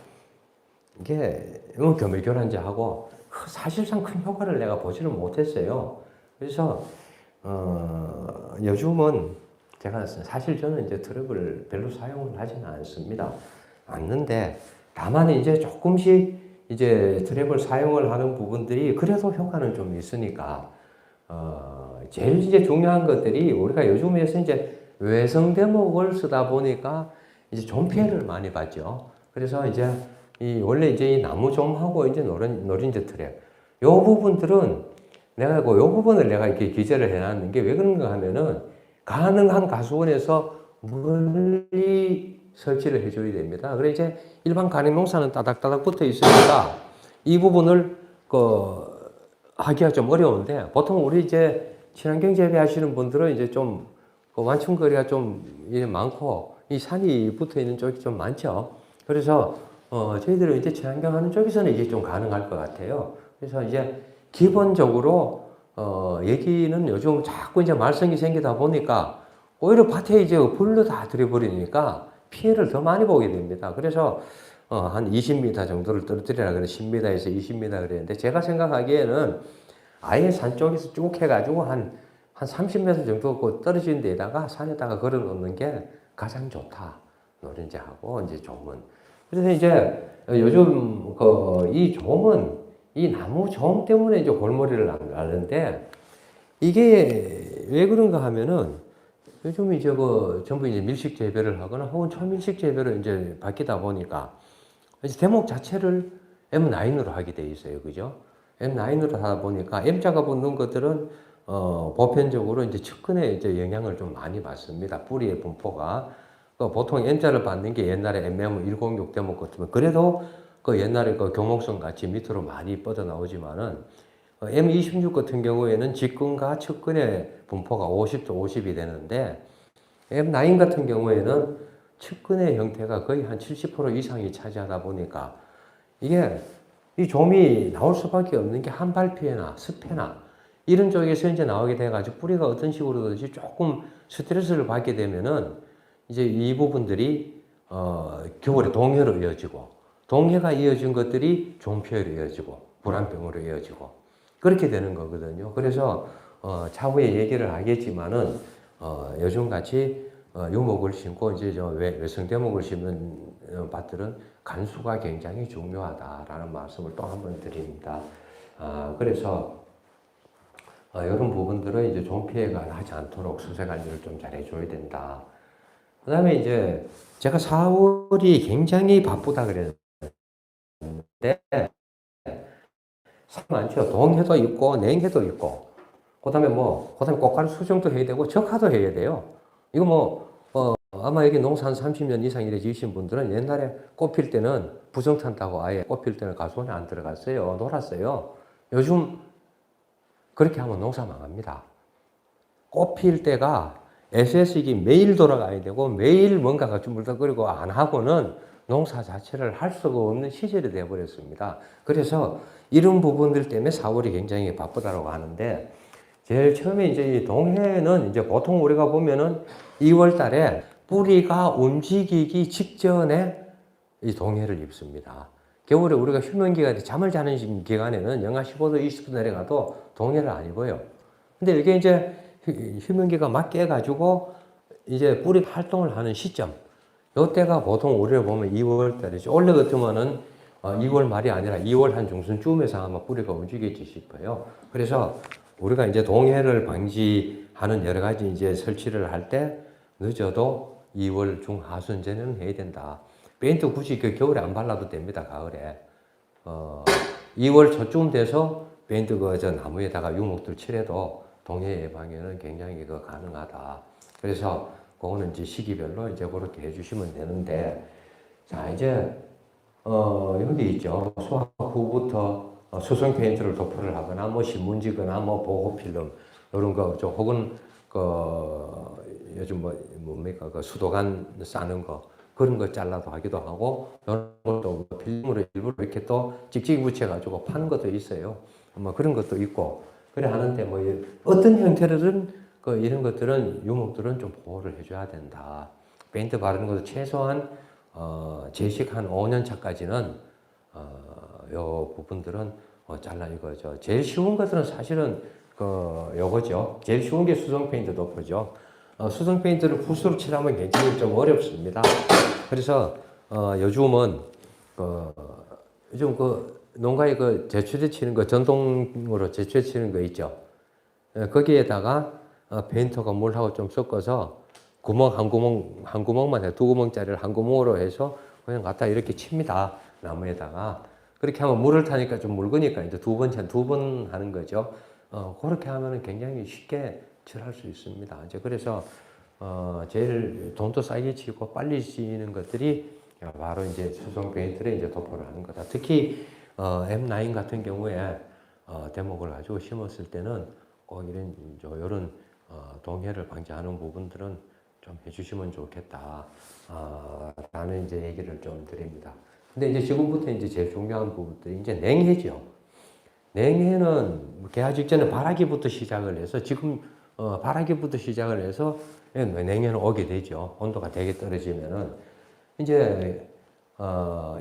이게 교밀교란제하고 사실상 큰 효과를 내가 보지를 못했어요. 그래서 요즘은 제가 사실 저는 이제 트랩을 별로 사용을 하지는 않는데 다만 이제 조금씩 이제 트랩을 사용을 하는 부분들이 그래도 효과는 좀 있으니까 제일 이제 중요한 것들이 우리가 요즘에서 이제 외성 대목을 쓰다 보니까 이제 좀 피해를 많이 봤죠. 그래서 이제 원래 이제 이 나무종하고 이제 노린재 트랩 요 부분들은 내가 요 부분을 내가 이렇게 기재를 해놨는 게 왜 그런가 하면은 가능한 가수원에서 멀리 설치를 해줘야 됩니다. 그래 이제 일반 간행농사는 따닥따닥 붙어 있으니까 이 부분을 하기가 좀 어려운데 보통 우리 이제 친환경 재배하시는 분들은 이제 좀 완충거리가 좀 많고 이 산이 붙어 있는 쪽이 좀 많죠. 그래서 저희들은 이제 친환경 하는 쪽에서는 이게 좀 가능할 것 같아요. 그래서 이제 기본적으로 여기는 요즘 자꾸 이제 말썽이 생기다 보니까 오히려 밭에 이제 불로 다 들여버리니까 피해를 더 많이 보게 됩니다. 그래서 한 20m 정도를 떨어뜨리라 그래 10m에서 20m 그랬는데 제가 생각하기에는 아예 산 쪽에서 쭉 해가지고 한 30m 정도 떨어진 데다가 산에다가 걸어 놓는 게 가장 좋다. 노린재하고 이제 종은. 그래서 이제 요즘 이 종은 이 나무 종 때문에 이제 골머리를 앓는데 이게 왜 그런가 하면은 요즘 이제 전부 이제 밀식 재배를 하거나 혹은 초밀식 재배를 이제 바뀌다 보니까 이제 대목 자체를 M9으로 하게 돼 있어요. 그죠? M9으로 하다 보니까 M자가 붙는 것들은 보편적으로 이제 측근에 이제 영향을 좀 많이 받습니다. 뿌리의 분포가. 보통 N자를 받는 게 옛날에 MM106 대목 같으면 그래도 옛날에 교목선 같이 밑으로 많이 뻗어 나오지만은 M26 같은 경우에는 직근과 측근의 분포가 50대 50이 되는데 M9 같은 경우에는 측근의 형태가 거의 한 70% 이상이 차지하다 보니까 이게 이 좀이 나올 수밖에 없는 게 한발 피해나 습해나 이런 쪽에서 이제 나오게 돼가지고 뿌리가 어떤 식으로든지 조금 스트레스를 받게 되면은 이제 이 부분들이 겨울에 동해로 이어지고 동해가 이어진 것들이 종폐로 이어지고 불안병으로 이어지고 그렇게 되는 거거든요. 그래서 차후에 얘기를 하겠지만은 요즘같이 유목을 심고 이제 외성대목을 심는 밭들은 간수가 굉장히 중요하다라는 말씀을 또 한 번 드립니다. 그래서 이런 부분들은 이제 종피해가 하지 않도록 수세 관리를 좀 잘 해줘야 된다. 그 다음에 이제 제가 4월이 굉장히 바쁘다 그랬는데, 참 많죠. 동해도 있고, 냉해도 있고, 그 다음에 꽃가루 수정도 해야 되고, 적화도 해야 돼요. 이거 아마 여기 농사 한 30년 이상 이래 지으신 분들은 옛날에 꽃 필 때는 부정 탄다고 아예 꽃 필 때는 가수원에 안 들어갔어요. 놀았어요. 요즘 그렇게 하면 농사 망합니다. 꽃 필 때가 SS기 매일 돌아가야 되고 매일 뭔가가 쭈물떡거리고 안 하고는 농사 자체를 할 수가 없는 시절이 되어버렸습니다. 그래서 이런 부분들 때문에 4월이 굉장히 바쁘다고 하는데 제일 처음에 이제 이 동해는 이제 보통 우리가 보면은 2월 달에 뿌리가 움직이기 직전에 이 동해를 입습니다. 겨울에 우리가 휴men기가 잠을 자는 기간에는 영하 15도, 20도 내려가도 동해를 안 입어요. 근데 이게 이제 휴men기가 막 깨가지고 이제 뿌리 활동을 하는 시점. 요때가 보통 우리를 보면 2월 달이죠. 원래 같으면은 2월 말이 아니라 2월 한 중순쯤에서 아마 뿌리가 움직이지 싶어요. 그래서 우리가 이제 동해를 방지하는 여러 가지 이제 설치를 할 때 늦어도 2월 중하순전에는 해야 된다. 페인트 굳이 그 겨울에 안 발라도 됩니다. 가을에. 2월 초쯤 돼서 페인트 저 나무에다가 유목들 칠해도 동해 예방에는 굉장히 가능하다. 그래서 그거는 이제 시기별로 이제 그렇게 해주시면 되는데, 자, 이제, 여기 있죠. 수확 후부터 수성 페인트를 도포를 하거나, 신문지거나, 보호필름, 이런 거, 혹은, 요즘 뭡니까, 수도관 싸는 거, 그런 거 잘라도 하기도 하고, 이런 것도 필름으로 일부러 이렇게 또 찍찍이 붙여가지고 파는 것도 있어요. 그런 것도 있고, 그래 하는데, 어떤 형태로든 이런 것들은, 유목들은 좀 보호를 해줘야 된다. 페인트 바르는 것도 최소한, 제식 한 5년 차까지는, 요 부분들은, 잘라 이거죠. 제일 쉬운 것들은 사실은, 요거죠. 제일 쉬운 게 수성 페인트 도포죠. 수성 페인트를 붓으로 칠하면 굉장히 좀 어렵습니다. 그래서, 요즘은, 요즘 농가에 제초제 치는 거, 전동으로 제초제 치는 거 있죠. 거기에다가, 페인트가 물하고 좀 섞어서 한 구멍만 해, 두 구멍짜리를 한 구멍으로 해서 그냥 갖다 이렇게 칩니다. 나무에다가. 그렇게 하면 물을 타니까 좀 묽으니까 이제 두 번 하는 거죠. 그렇게 하면 굉장히 쉽게 칠할 수 있습니다. 이제 그래서, 제일 돈도 싸게 치고 빨리 치는 것들이 바로 이제 수성 페인트를 이제 도포를 하는 거다. 특히, M9 같은 경우에, 대목을 가지고 심었을 때는 꼭 이런 동해를 방지하는 부분들은 좀 해주시면 좋겠다. 라는 이제 얘기를 좀 드립니다. 근데 이제 지금부터 이제 제일 중요한 부분들이 이제 냉해죠. 냉해는 개화 직전에 바라기부터 시작을 해서 지금 바라기부터 시작을 해서 냉해는 오게 되죠. 온도가 되게 떨어지면은 이제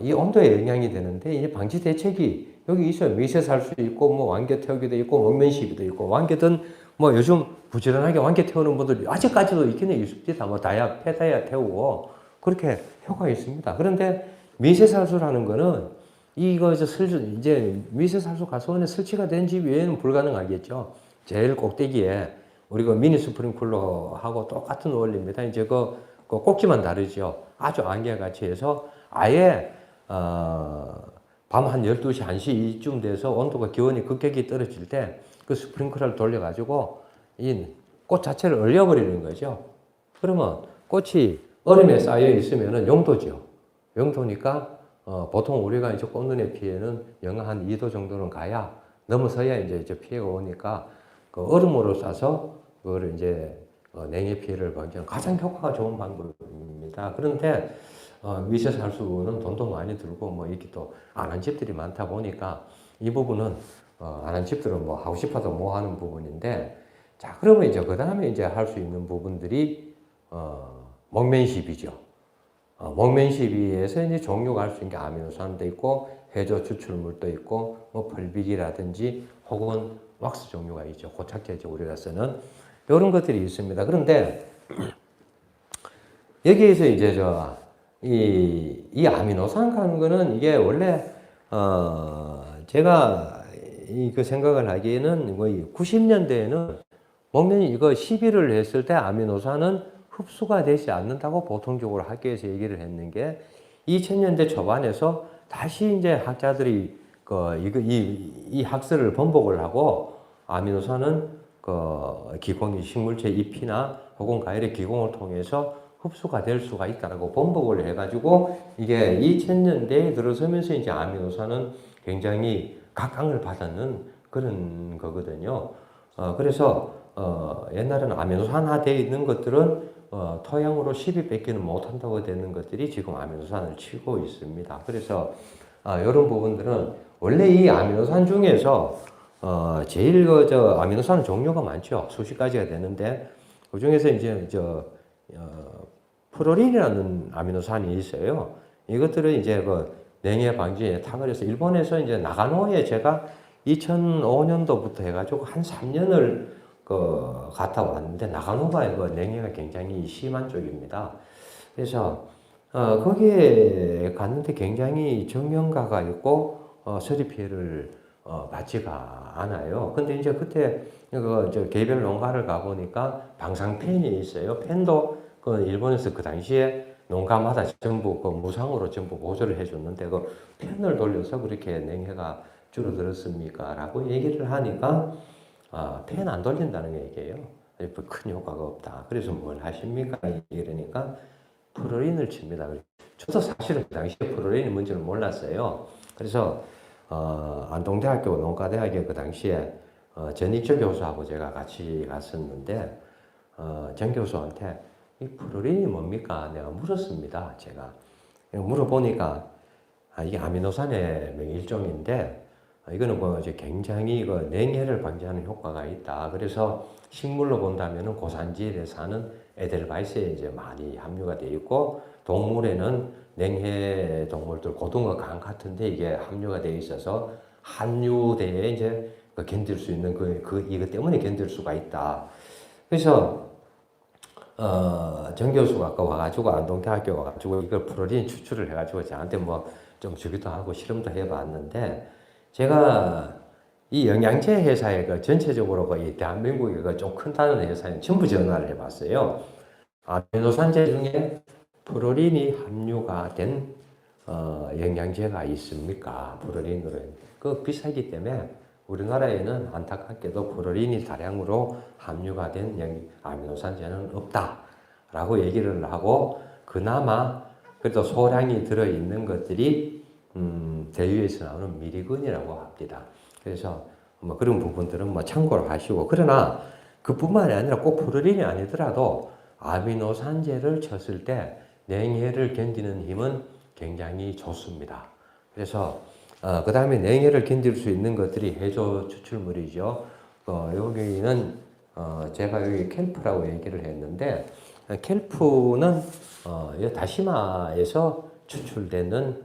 이 온도에 영향이 되는데 이제 방지 대책이 여기 있어요. 미세살 수 있고 완개 태우기도 있고 먹면 시비도 있고 완개든 요즘 부지런하게 완개 태우는 분들이 아직까지도 있기는 있습니다. 폐다야 태우고 그렇게 효과가 있습니다. 그런데 미세살수라는 거는 이제 미세살수 가수원에 설치가 된 집 외에는 불가능하겠죠. 제일 꼭대기에 우리가 미니 스프링클러하고 똑같은 원리입니다. 이제 그 꼭지만 다르죠. 아주 안개같이 해서 아예 밤 한 12시, 1시 이쯤 돼서 온도가 기온이 급격히 떨어질 때 그 스프링클러를 돌려가지고 이 꽃 자체를 얼려버리는 거죠. 그러면 꽃이 얼음에 쌓여 있으면은 용도죠. 용도니까 보통 우리가 이제 꽃눈의 피해는 영하 한 2도 정도는 가야 넘어서야 이제 피해가 오니까 그 얼음으로 싸서 그거를 이제 냉해 피해를 방지하는 가장 효과가 좋은 방법입니다. 그런데 미세살수는 돈도 많이 들고 이렇게 또 안 한 집들이 많다 보니까 이 부분은 안 한 집들은 뭐 하고 싶어도 뭐 하는 부분인데, 자, 그러면 이제 그 다음에 이제 할 수 있는 부분들이, 목면시비죠. 목면시비에서 이제 종류가 할 수 있는 게 아미노산도 있고, 해조 추출물도 있고, 뭐 펄빅이라든지 혹은 왁스 종류가 있죠. 고착제죠. 우리가 쓰는. 이런 것들이 있습니다. 그런데 여기에서 이제 이 아미노산이라는 거는 이게 원래, 제가 그 생각을 하기에는 거의 90년대에는 목면이 이거 시비를 했을 때 아미노산은 흡수가 되지 않는다고 보통적으로 학계에서 얘기를 했는 게 2000년대 초반에서 다시 이제 학자들이 이 학설을 번복을 하고 아미노산은 기공이 식물체 잎이나 혹은 과일의 기공을 통해서 흡수가 될 수가 있다라고 번복을 해가지고 이게 2000년대에 들어서면서 이제 아미노산은 굉장히 각광을 받았는 그런 거거든요. 그래서 옛날에는 아미노산화되어 있는 것들은 토양으로 시비 뺏기는 못한다고 되는 것들이 지금 아미노산을 치고 있습니다. 그래서 이런 부분들은 원래 이 아미노산 중에서 제일 아미노산 종류가 많죠. 수십 가지가 되는데 그 중에서 이제 프로린이라는 아미노산이 있어요. 이것들은 이제 냉해 방지에 탁월해서 일본에서 이제 나가노에 제가 2005년도부터 해가지고 한 3년을 갔다 왔는데 나가노가 냉해가 굉장히 심한 쪽입니다. 그래서 거기에 갔는데 굉장히 정형가가 있고 서리 피해를 받지가 않아요. 근데 이제 그때 개별 농가를 가보니까 방사팬이 있어요. 팬도 일본에서 그 당시에 농가마다 전부 무상으로 전부 보조를 해줬는데 팬을 돌려서 그렇게 냉해가 줄어들었습니까? 라고 얘기를 하니까 팬 안 돌린다는 얘기예요. 큰 효과가 없다. 그래서 뭘 하십니까? 이러니까 프로린을 칩니다. 저도 사실은 그 당시에 프로린이 뭔지를 몰랐어요. 그래서 안동대학교 농가대학에 그 당시에 전익조 교수하고 제가 같이 갔었는데 전 교수한테 이 프로린이 뭡니까? 내가 물었습니다. 제가 물어보니까 이게 아미노산의 일종인데 이거는 이제 굉장히 냉해를 방지하는 효과가 있다. 그래서 식물로 본다면은 고산지에 사는 에델바이스에 이제 많이 함유가 되어 있고 동물에는 냉해 동물들 고등어, 강 같은데 이게 함유가 되어 있어서 함유대에 이제 견딜 수 있는 이것 때문에 견딜 수가 있다. 그래서 정 교수가 아까 와가지고 안동대학교 와가지고 이걸 프로린 추출을 해가지고 저한테 뭐 좀 주기도 하고 실험도 해봤는데 제가 이 영양제 회사에 전체적으로 이 대한민국에 좀 큰다는 회사에 전부 전화를 해봤어요. 아미노산제 중에 프로린이 함유가 된 영양제가 있습니까? 프로린으로. 비싸기 때문에 우리나라에는 안타깝게도 프로린이 다량으로 함유가 된 아미노산제는 없다라고 얘기를 하고 그나마 그래도 소량이 들어있는 것들이 대유에서 나오는 미리근이라고 합니다. 그래서 뭐 그런 부분들은 뭐 참고를 하시고 그러나 그뿐만이 아니라 꼭 프로린이 아니더라도 아미노산제를 쳤을 때 냉해를 견디는 힘은 굉장히 좋습니다. 그래서 그 다음에 냉해를 견딜 수 있는 것들이 해조 추출물이죠. 여기는 제가 여기 켈프라고 얘기를 했는데 켈프는 다시마에서 추출되는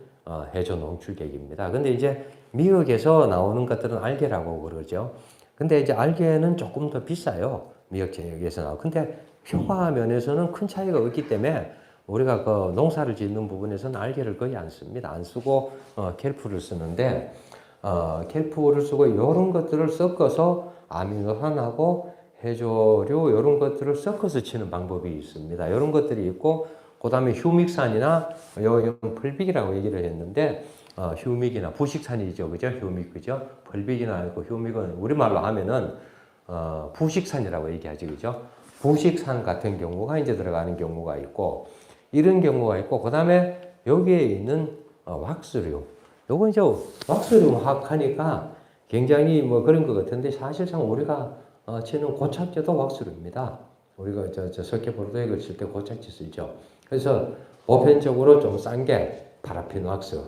해조 농출객입니다. 근데 이제 미역에서 나오는 것들은 알게라고 그러죠. 근데 이제 알게는 조금 더 비싸요. 미역 제약에서 나오고. 근데 효과 면에서는 큰 차이가 없기 때문에 우리가 농사를 짓는 부분에서는 알게를 거의 안 씁니다. 안 쓰고 켈프를 쓰는데 켈프를 쓰고 이런 것들을 섞어서 아미노산하고 해조류 이런 것들을 섞어서 치는 방법이 있습니다. 이런 것들이 있고 그 다음에 휴믹산이나 펄빅이라고 얘기를 했는데 휴믹이나 부식산이죠, 그죠? 휴믹, 그죠? 펄빅이나 아니고 휴믹은 우리말로 하면은 부식산이라고 얘기하지, 그죠? 부식산 같은 경우가 이제 들어가는 경우가 있고 이런 경우가 있고 그 다음에 여기에 있는 왁스륨. 요거 이제 왁스륨 하니까 굉장히 뭐 그런 것 같은데 사실상 우리가 치는 고착제도 왁스류입니다. 우리가 석회 포르도액을 칠 때 고착제 쓰죠. 그래서 보편적으로 좀 싼 게 파라핀 왁스,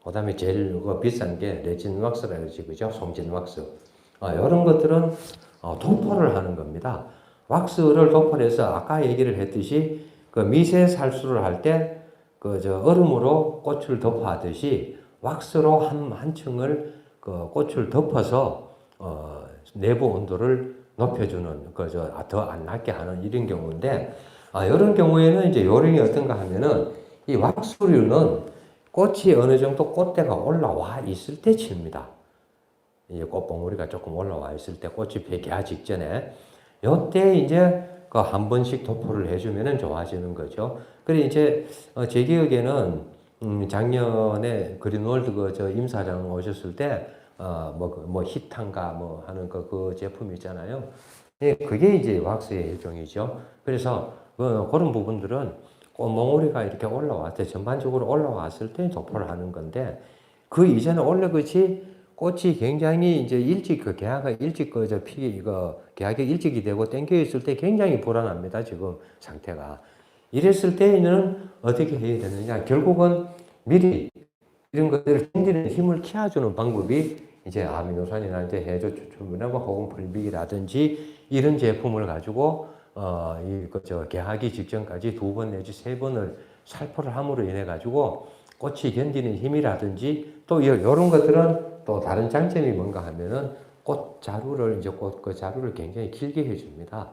그다음에 제일 비싼 게 레진 왁스라 그러지, 그죠? 송진 왁스. 이런 것들은 도포를 하는 겁니다. 왁스를 도포를 해서 아까 얘기를 했듯이 그 미세 살수를 할 때 그 얼음으로 꽃을 덮어하듯이 왁스로 한 층을 그 꽃을 덮어서 내부 온도를 높여주는 더 안 낮게 하는 이런 경우인데, 이런 경우에는 이제 요령이 어떤가 하면은 이 왁스류는 꽃이 어느 정도 꽃대가 올라와 있을 때 칩니다. 이제 꽃봉오리가 조금 올라와 있을 때 꽃이 개화 직전에 요때 이제 그 한 번씩 도포를 해주면은 좋아지는 거죠. 그래 이제 제 기억에는 작년에 그린월드 임사장 오셨을 때 뭐 히탄가 뭐 하는 그 제품 있잖아요. 예, 그게 이제 왁스의 일종이죠. 그래서 그런 부분들은 꽃몽오리가 이렇게 올라왔을 때 전반적으로 올라왔을 때 도포를 하는 건데, 그 이전에 원래 그렇지 꽃이 굉장히 이제 일찍 개화가 일찍 개화가 일찍이 되고 땡겨 있을 때 굉장히 불안합니다. 지금 상태가. 이랬을 때에는 어떻게 해야 되느냐? 결국은 미리 이런 것들을 견디는 힘을 키워주는 방법이 이제 아미노산이나 이제 해조 추출물이나 혹은 풀빅이라든지 이런 제품을 가지고 개하기 직전까지 2번 내지 3번을 살포를 함으로 인해 가지고 꽃이 견디는 힘이라든지 또 이런 것들은 또 다른 장점이 뭔가 하면은 꽃 자루를 이제 그 자루를 굉장히 길게 해줍니다.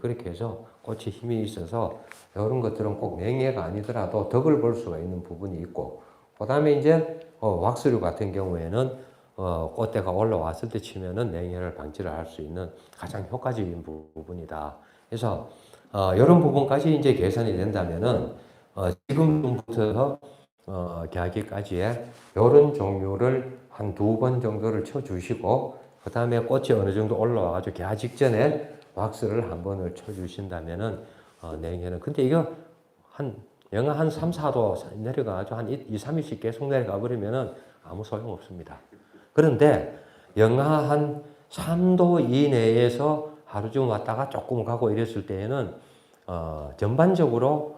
그렇게 해서 꽃이 힘이 있어서 이런 것들은 꼭 냉해가 아니더라도 덕을 볼 수가 있는 부분이 있고, 그 다음에 이제 왁스류 같은 경우에는 꽃대가 올라왔을 때 치면은 냉해를 방지를 할 수 있는 가장 효과적인 부분이다. 그래서 이런 부분까지 이제 개선이 된다면은 지금부터 개하기까지의 이런 종류를 한 2번 정도를 쳐주시고, 그 다음에 꽃이 어느 정도 올라와가지고 개화 직전에 왁스를 한 번을 쳐주신다면은 냉해는, 근데 이거 영하 한 3, 4도 내려가가지고 한 2, 3일씩 계속 내려가 버리면은 아무 소용 없습니다. 그런데 영하 한 3도 이내에서 하루 좀 왔다가 조금 가고 이랬을 때에는 전반적으로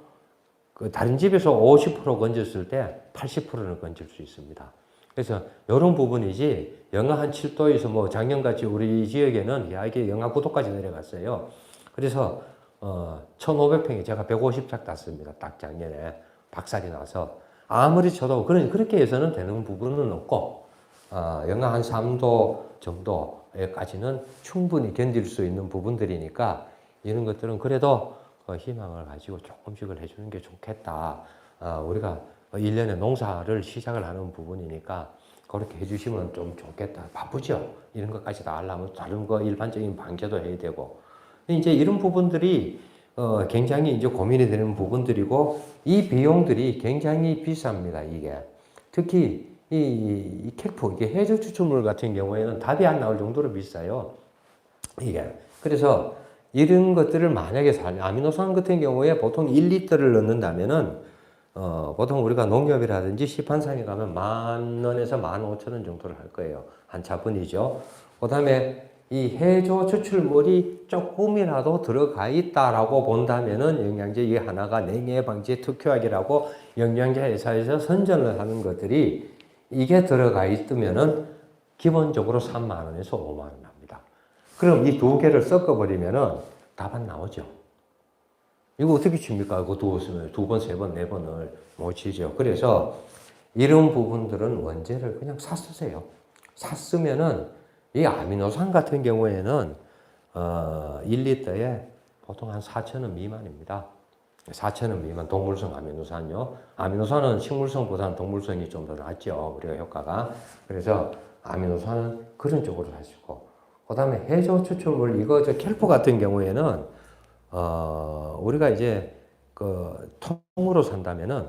그 다른 집에서 50% 건졌을 때 80%는 건질 수 있습니다. 그래서 이런 부분이지, 영하 한 7도에서 뭐 작년같이 우리 지역에는 이게 영하 9도까지 내려갔어요. 그래서 1500평에 제가 150짝 땄습니다. 딱 작년에 박살이 나서. 아무리 쳐도 그렇게 해서는 되는 부분은 없고, 영하 한 3도 정도까지는 충분히 견딜 수 있는 부분들이니까 이런 것들은 그래도 희망을 가지고 조금씩을 해주는 게 좋겠다. 우리가 1년에 농사를 시작을 하는 부분이니까 그렇게 해주시면 좀 좋겠다. 바쁘죠? 이런 것까지 다 하려면 다른 거 일반적인 방제도 해야 되고. 이제 이런 부분들이 굉장히 이제 고민이 되는 부분들이고, 이 비용들이 굉장히 비쌉니다. 이게 특히 이 캘프, 이게 해조 추출물 같은 경우에는 답이 안 나올 정도로 비싸요. 이게 그래서 이런 것들을 만약에 아미노산 같은 경우에 보통 1리터를 넣는다면은 보통 우리가 농협이라든지 시판상에 가면 10,000원에서 15,000원 정도를 할 거예요. 한 차분이죠. 그 다음에 이 해조 추출물이 조금이라도 들어가 있다라고 본다면은 영양제 이 하나가 냉해 방지에 특효약이라고 영양제 회사에서 선전을 하는 것들이 이게 들어가 있으면은 기본적으로 30,000원에서 50,000원 합니다. 그럼 이 2개를 섞어버리면은 답 안 나오죠. 이거 어떻게 칩니까? 그거 2번, 3번, 4번을 못 치죠. 그래서 이런 부분들은 원재를 그냥 샀으세요. 샀으면은 이 아미노산 같은 경우에는 1리터에 보통 한 4,000원 미만입니다. 4,000원 미만 동물성 아미노산요. 아미노산은 식물성보다는 동물성이 좀 더 낫죠. 우리가 효과가. 그래서 아미노산은 그런 쪽으로 하시고, 그 다음에 해조 추출물 켈프 같은 경우에는 우리가 이제 그 통으로 산다면은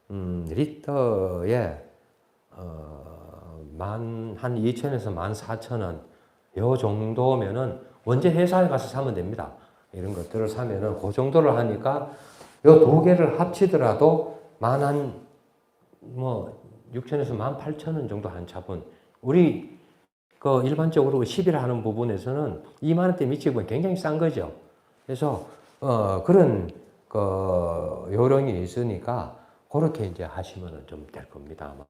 리터에 한 2,000에서 14,000원 요 정도면은 원재 회사에 가서 사면 됩니다. 이런 것들을 사면은 그 정도를 하니까 요 2개를 합치더라도 한 6,000에서 18,000원 정도 한 차분. 우리 그 일반적으로 10일 하는 부분에서는 2만 원대 미치고 굉장히 싼 거죠. 그래서 그런 그 요령이 있으니까 그렇게 이제 하시면 좀 될 겁니다. 아마.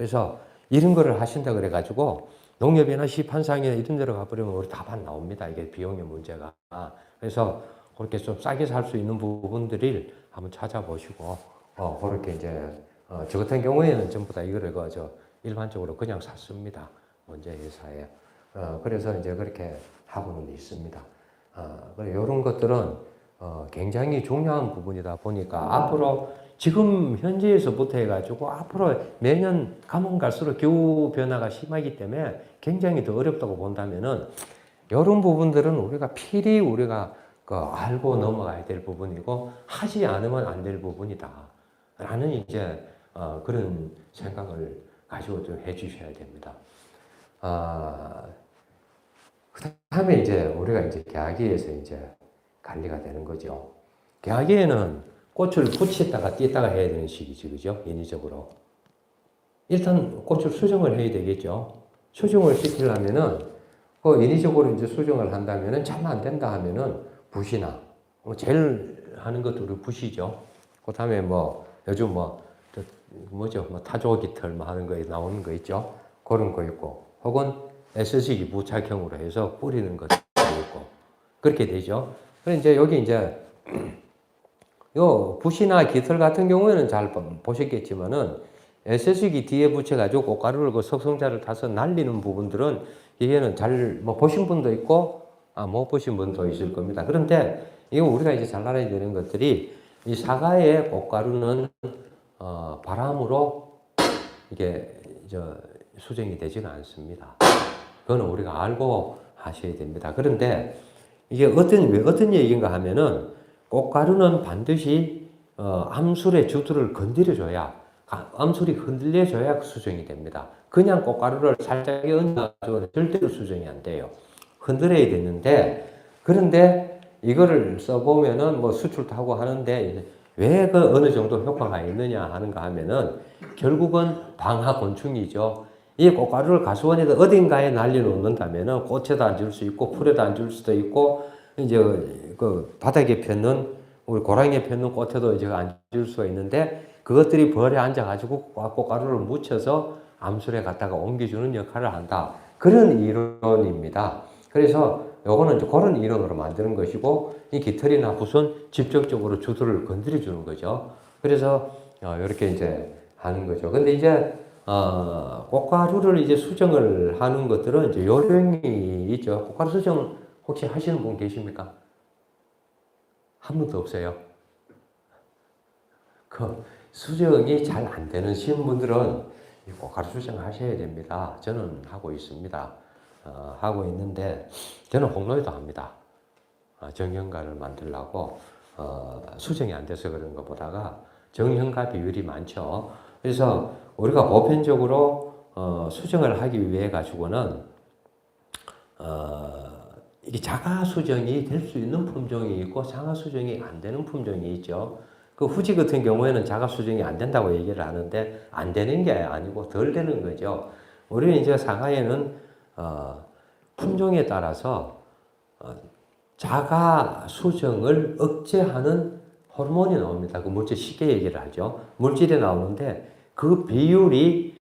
그래서 이런 거를 하신다 그래가지고 농협이나 시판상이나 이런 데로 가버리면 우리 답안 나옵니다. 이게 비용의 문제가. 그래서 그렇게 좀 싸게 살 수 있는 부분들을 한번 찾아보시고, 그렇게 이제, 저 같은 경우에는 전부 다 이거를 일반적으로 그냥 샀습니다. 먼저 회사에. 그래서 이제 그렇게 하고는 있습니다. 그래, 이런 것들은, 굉장히 중요한 부분이다 보니까 앞으로 지금 현재에서부터 해가지고 앞으로 매년 가면 갈수록 기후 변화가 심하기 때문에 굉장히 더 어렵다고 본다면은 이런 부분들은 우리가 필히 우리가 알고 넘어가야 될 부분이고 하지 않으면 안 될 부분이다. 라는 이제 그런 생각을 가지고 좀 해주셔야 됩니다. 그 다음에 이제 우리가 이제 계약기에서 이제 관리가 되는 거죠. 계약기에는 꽃을 붙였다가 띄었다가 해야 되는 시기지, 그죠? 인위적으로. 일단 꽃을 수정을 해야 되겠죠. 수정을 시키려면은, 인위적으로 이제 수정을 한다면은 잘 안 된다 하면은 붓이나, 제일 하는 것도 우리 붓이죠. 그 다음에 요즘 타조 깃털 하는 거에 나오는 거 있죠. 그런 거 있고, 혹은 SC기 부착형으로 해서 뿌리는 것도 있고, 그렇게 되죠. 그래, 이제 여기 이제, 요 붓이나 깃털 같은 경우에는 잘 보셨겠지만은 SS기 뒤에 붙여가지고 꽃가루를 석성자를 타서 날리는 부분들은 이게는 잘 보신 분도 있고 못 보신 분도 있을 겁니다. 그런데 이거 우리가 이제 잘 알아야 되는 것들이 이 사과의 꽃가루는 바람으로 이게 수정이 되지는 않습니다. 그거는 우리가 알고 하셔야 됩니다. 그런데 이게 어떤 얘기인가 하면은 꽃가루는 반드시 암술의 주두를 건드려줘야 암술이 흔들려줘야 수정이 됩니다. 그냥 꽃가루를 살짝 얹어가지고 절대로 수정이 안 돼요. 흔들어야 되는데 그런데 이거를 써보면은 수출도 하고 하는데 왜 어느 정도 효과가 있느냐 하는가 하면은 결국은 방화곤충이죠. 이 꽃가루를 가수원에다 어딘가에 날려놓는다면은 꽃에도 앉을 수 있고 풀에도 앉을 수도 있고 이제 바닥에 폈는 우리 고랑이에 폈는 꽃에도 이제 앉을 수가 있는데 그것들이 벌에 앉아가지고 꽃가루를 묻혀서 암술에 갖다가 옮겨주는 역할을 한다. 그런 이론입니다. 그래서 요거는 이제 그런 이론으로 만드는 것이고 이 깃털이나 붓은 직접적으로 주두를 건드려 주는 거죠. 그래서 이렇게 이제 하는 거죠. 근데 이제 꽃가루를 이제 수정을 하는 것들은 이제 요령이 있죠. 꽃가루 수정 혹시 하시는 분 계십니까? 한 분도 없어요. 수정이 잘 안 되는 신분들은 꽃가루 수정을 하셔야 됩니다. 저는 하고 있습니다. 하고 있는데 저는 홍로에도 합니다. 정형가를 만들려고 수정이 안 돼서 그런 것보다가 정형가 비율이 많죠. 그래서 우리가 보편적으로 수정을 하기 위해 가지고는 이게 자가 수정이 될 수 있는 품종이 있고 상하 수정이 안 되는 품종이 있죠. 그 후지 같은 경우에는 자가 수정이 안 된다고 얘기를 하는데 안 되는 게 아니고 덜 되는 거죠. 우리는 이제 사과에는 품종에 따라서 자가 수정을 억제하는 호르몬이 나옵니다. 그 물질 쉽게 얘기를 하죠. 물질이 나오는데 그 비율이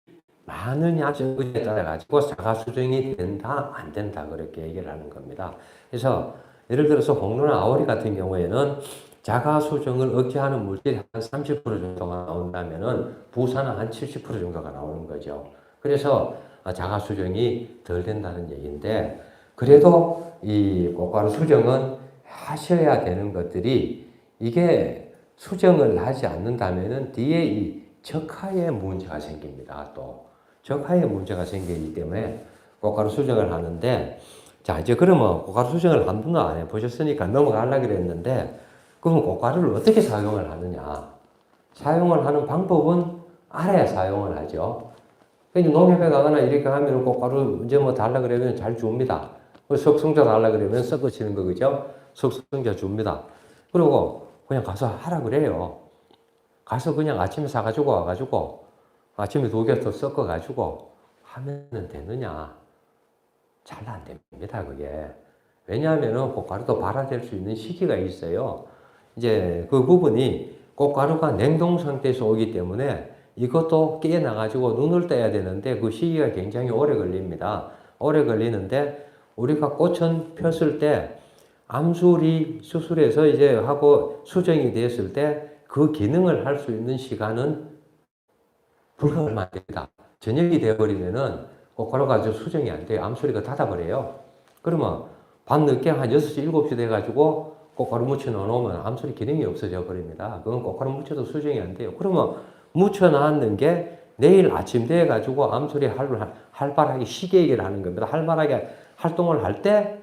많으냐 적으냐에 따라 가지고 자가 수정이 된다 안 된다 그렇게 얘기를 하는 겁니다. 그래서 예를 들어서 홍로나 아오리 같은 경우에는 자가 수정을 억제하는 물질이 한 30% 정도가 나온다면은 부산은 한 70% 정도가 나오는 거죠. 그래서 자가 수정이 덜 된다는 얘기인데 그래도 이 꽃가루 수정은 하셔야 되는 것들이 이게 수정을 하지 않는다면은 뒤에 이 적하에 문제가 생깁니다. 또 적하에 문제가 생기기 때문에 꽃가루 수정을 하는데 자 이제 그러면 꽃가루 수정을 한 번도 안 해보셨으니까 넘어가려고 그랬는데 그러면 꽃가루를 어떻게 사용을 하느냐 사용을 하는 방법은 알아야 사용을 하죠. 그러니까 농협에 가거나 이렇게 하면 꽃가루 이제 달라 그러면 잘 줍니다. 석성자 달라 그러면 섞어치는 거 그죠? 석성자 줍니다. 그리고 그냥 가서 하라 그래요. 가서 그냥 아침에 사가지고 와가지고 아침에 2개 더 섞어가지고 하면 되느냐? 잘 안 됩니다, 그게. 왜냐하면 꽃가루도 발화될 수 있는 시기가 있어요. 이제 그 부분이 꽃가루가 냉동 상태에서 오기 때문에 이것도 깨어나가지고 눈을 떠야 되는데 그 시기가 굉장히 오래 걸립니다. 오래 걸리는데 우리가 꽃은 폈을 때 암술이 수술해서 이제 하고 수정이 됐을 때 그 기능을 할 수 있는 시간은 불과 얼마 안 됩니다. 저녁이 되어버리면은 꽃가루가 수정이 안 돼요. 암술이가 닫아버려요. 그러면 밤늦게 한 6시, 7시 돼가지고 꽃가루 묻혀 놓으면 암술이 기능이 없어져 버립니다. 그건 꽃가루 묻혀도 수정이 안 돼요. 그러면 묻혀 놨는 게 내일 아침 돼가지고 암술이 활발하게 시계 얘기를 하는 겁니다. 활발하게 활동을 할 때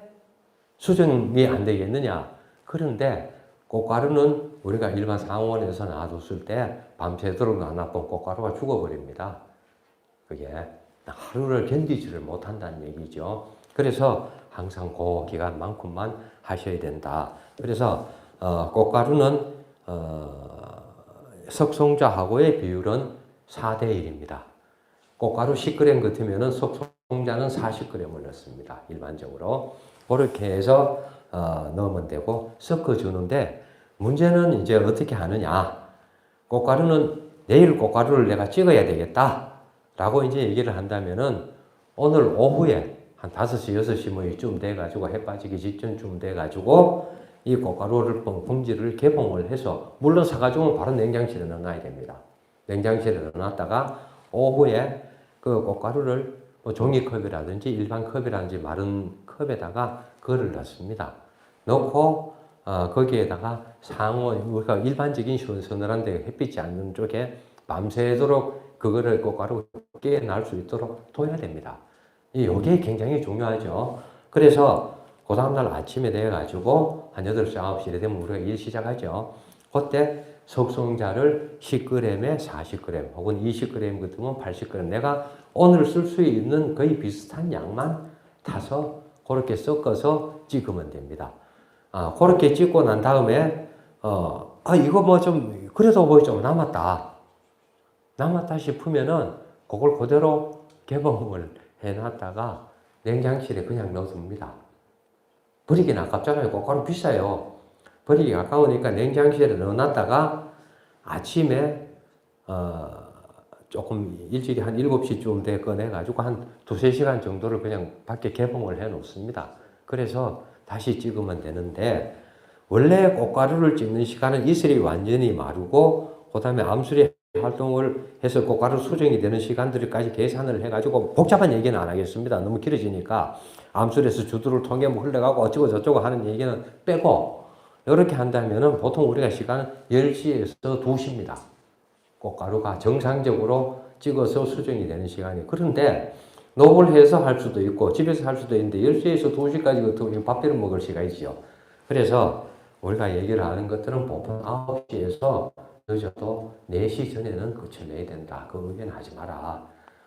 수정이 안 되겠느냐. 그런데 꽃가루는 우리가 일반 상온에서 놔뒀을 때 밤새도록 놔놨던 꽃가루가 죽어버립니다. 그게 하루를 견디지를 못한다는 얘기죠. 그래서 항상 그 기간만큼만 하셔야 된다. 그래서 꽃가루는 석송자하고의 비율은 4대1입니다. 꽃가루 10g 같으면 석송자는 40g을 넣습니다. 일반적으로. 그렇게 해서 넣으면 되고 섞어주는데 문제는 이제 어떻게 하느냐. 꽃가루는 내일 꽃가루를 내가 찍어야 되겠다 라고 이제 얘기를 한다면은 오늘 오후에 한 5시, 6시 뭐 이쯤 돼가지고 해 빠지기 직전쯤 돼가지고 이 꽃가루를 봉지를 개봉을 해서 물론 사가지고 바로 냉장실에 넣어놔야 됩니다. 냉장실에 넣어놨다가 오후에 그 꽃가루를 뭐 종이컵이라든지 일반 컵이라든지 마른 컵에다가 그거를 넣습니다. 넣고 거기에다가 상온, 우리가 일반적인 서늘한데 햇빛이 않는 쪽에 밤새도록 그거를 꽃가루 깨어날 수 있도록 둬야 됩니다. 이게 굉장히 중요하죠. 그래서 그 다음날 아침에 돼가지고 한 8시, 9시 되면 우리가 일 시작하죠. 그때 석송자를 10g에 40g 혹은 20g 같으면 80g 내가 오늘 쓸 수 있는 거의 비슷한 양만 타서 그렇게 섞어서 찍으면 됩니다. 그렇게 찍고 난 다음에 이거 뭐 좀 그래도 뭐 좀 남았다 싶으면은 그걸 그대로 개봉을 해놨다가 냉장실에 그냥 넣어둡니다. 버리긴 아깝잖아요. 꽃가루 비싸요. 버리기 아까우니까 냉장실에 넣어놨다가 아침에 조금 일찍이 한 7시쯤 돼 꺼내가지고 한 2-3시간 정도를 그냥 밖에 개봉을 해 놓습니다. 그래서 다시 찍으면 되는데 원래 꽃가루를 찍는 시간은 이슬이 완전히 마르고 그 다음에 암술이 활동을 해서 꽃가루 수정이 되는 시간들까지 계산을 해가지고 복잡한 얘기는 안 하겠습니다. 너무 길어지니까 암술에서 주두를 통해 뭐 흘러가고 어쩌고 저쩌고 하는 얘기는 빼고 이렇게 한다면은 보통 우리가 시간은 10시에서 2시입니다. 꽃가루가 정상적으로 찍어서 수정이 되는 시간이. 그런데 노블해서 할 수도 있고 집에서 할 수도 있는데 10시에서 2시까지 같으면 밥비를 먹을 시간이죠. 그래서 우리가 얘기를 하는 것들은 보통 9시에서 늦어도 4시 전에는 그쳐내야 된다. 그 의견 하지 마라.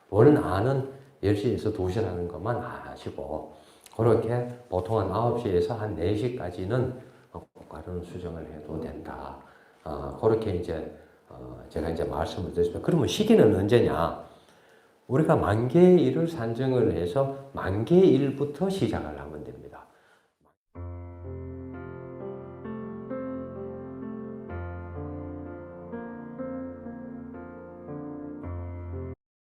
원안은 10시에서 2시라는 것만 아시고 그렇게 보통 한 9시에서 한 4시까지는 꽃가루는 수정을 해도 된다. 그렇게 이제 제가 이제 말씀을 드렸습니다. 그러면 시기는 언제냐? 우리가 만개일을 산정을 해서 만개일부터 시작을 하면 됩니다.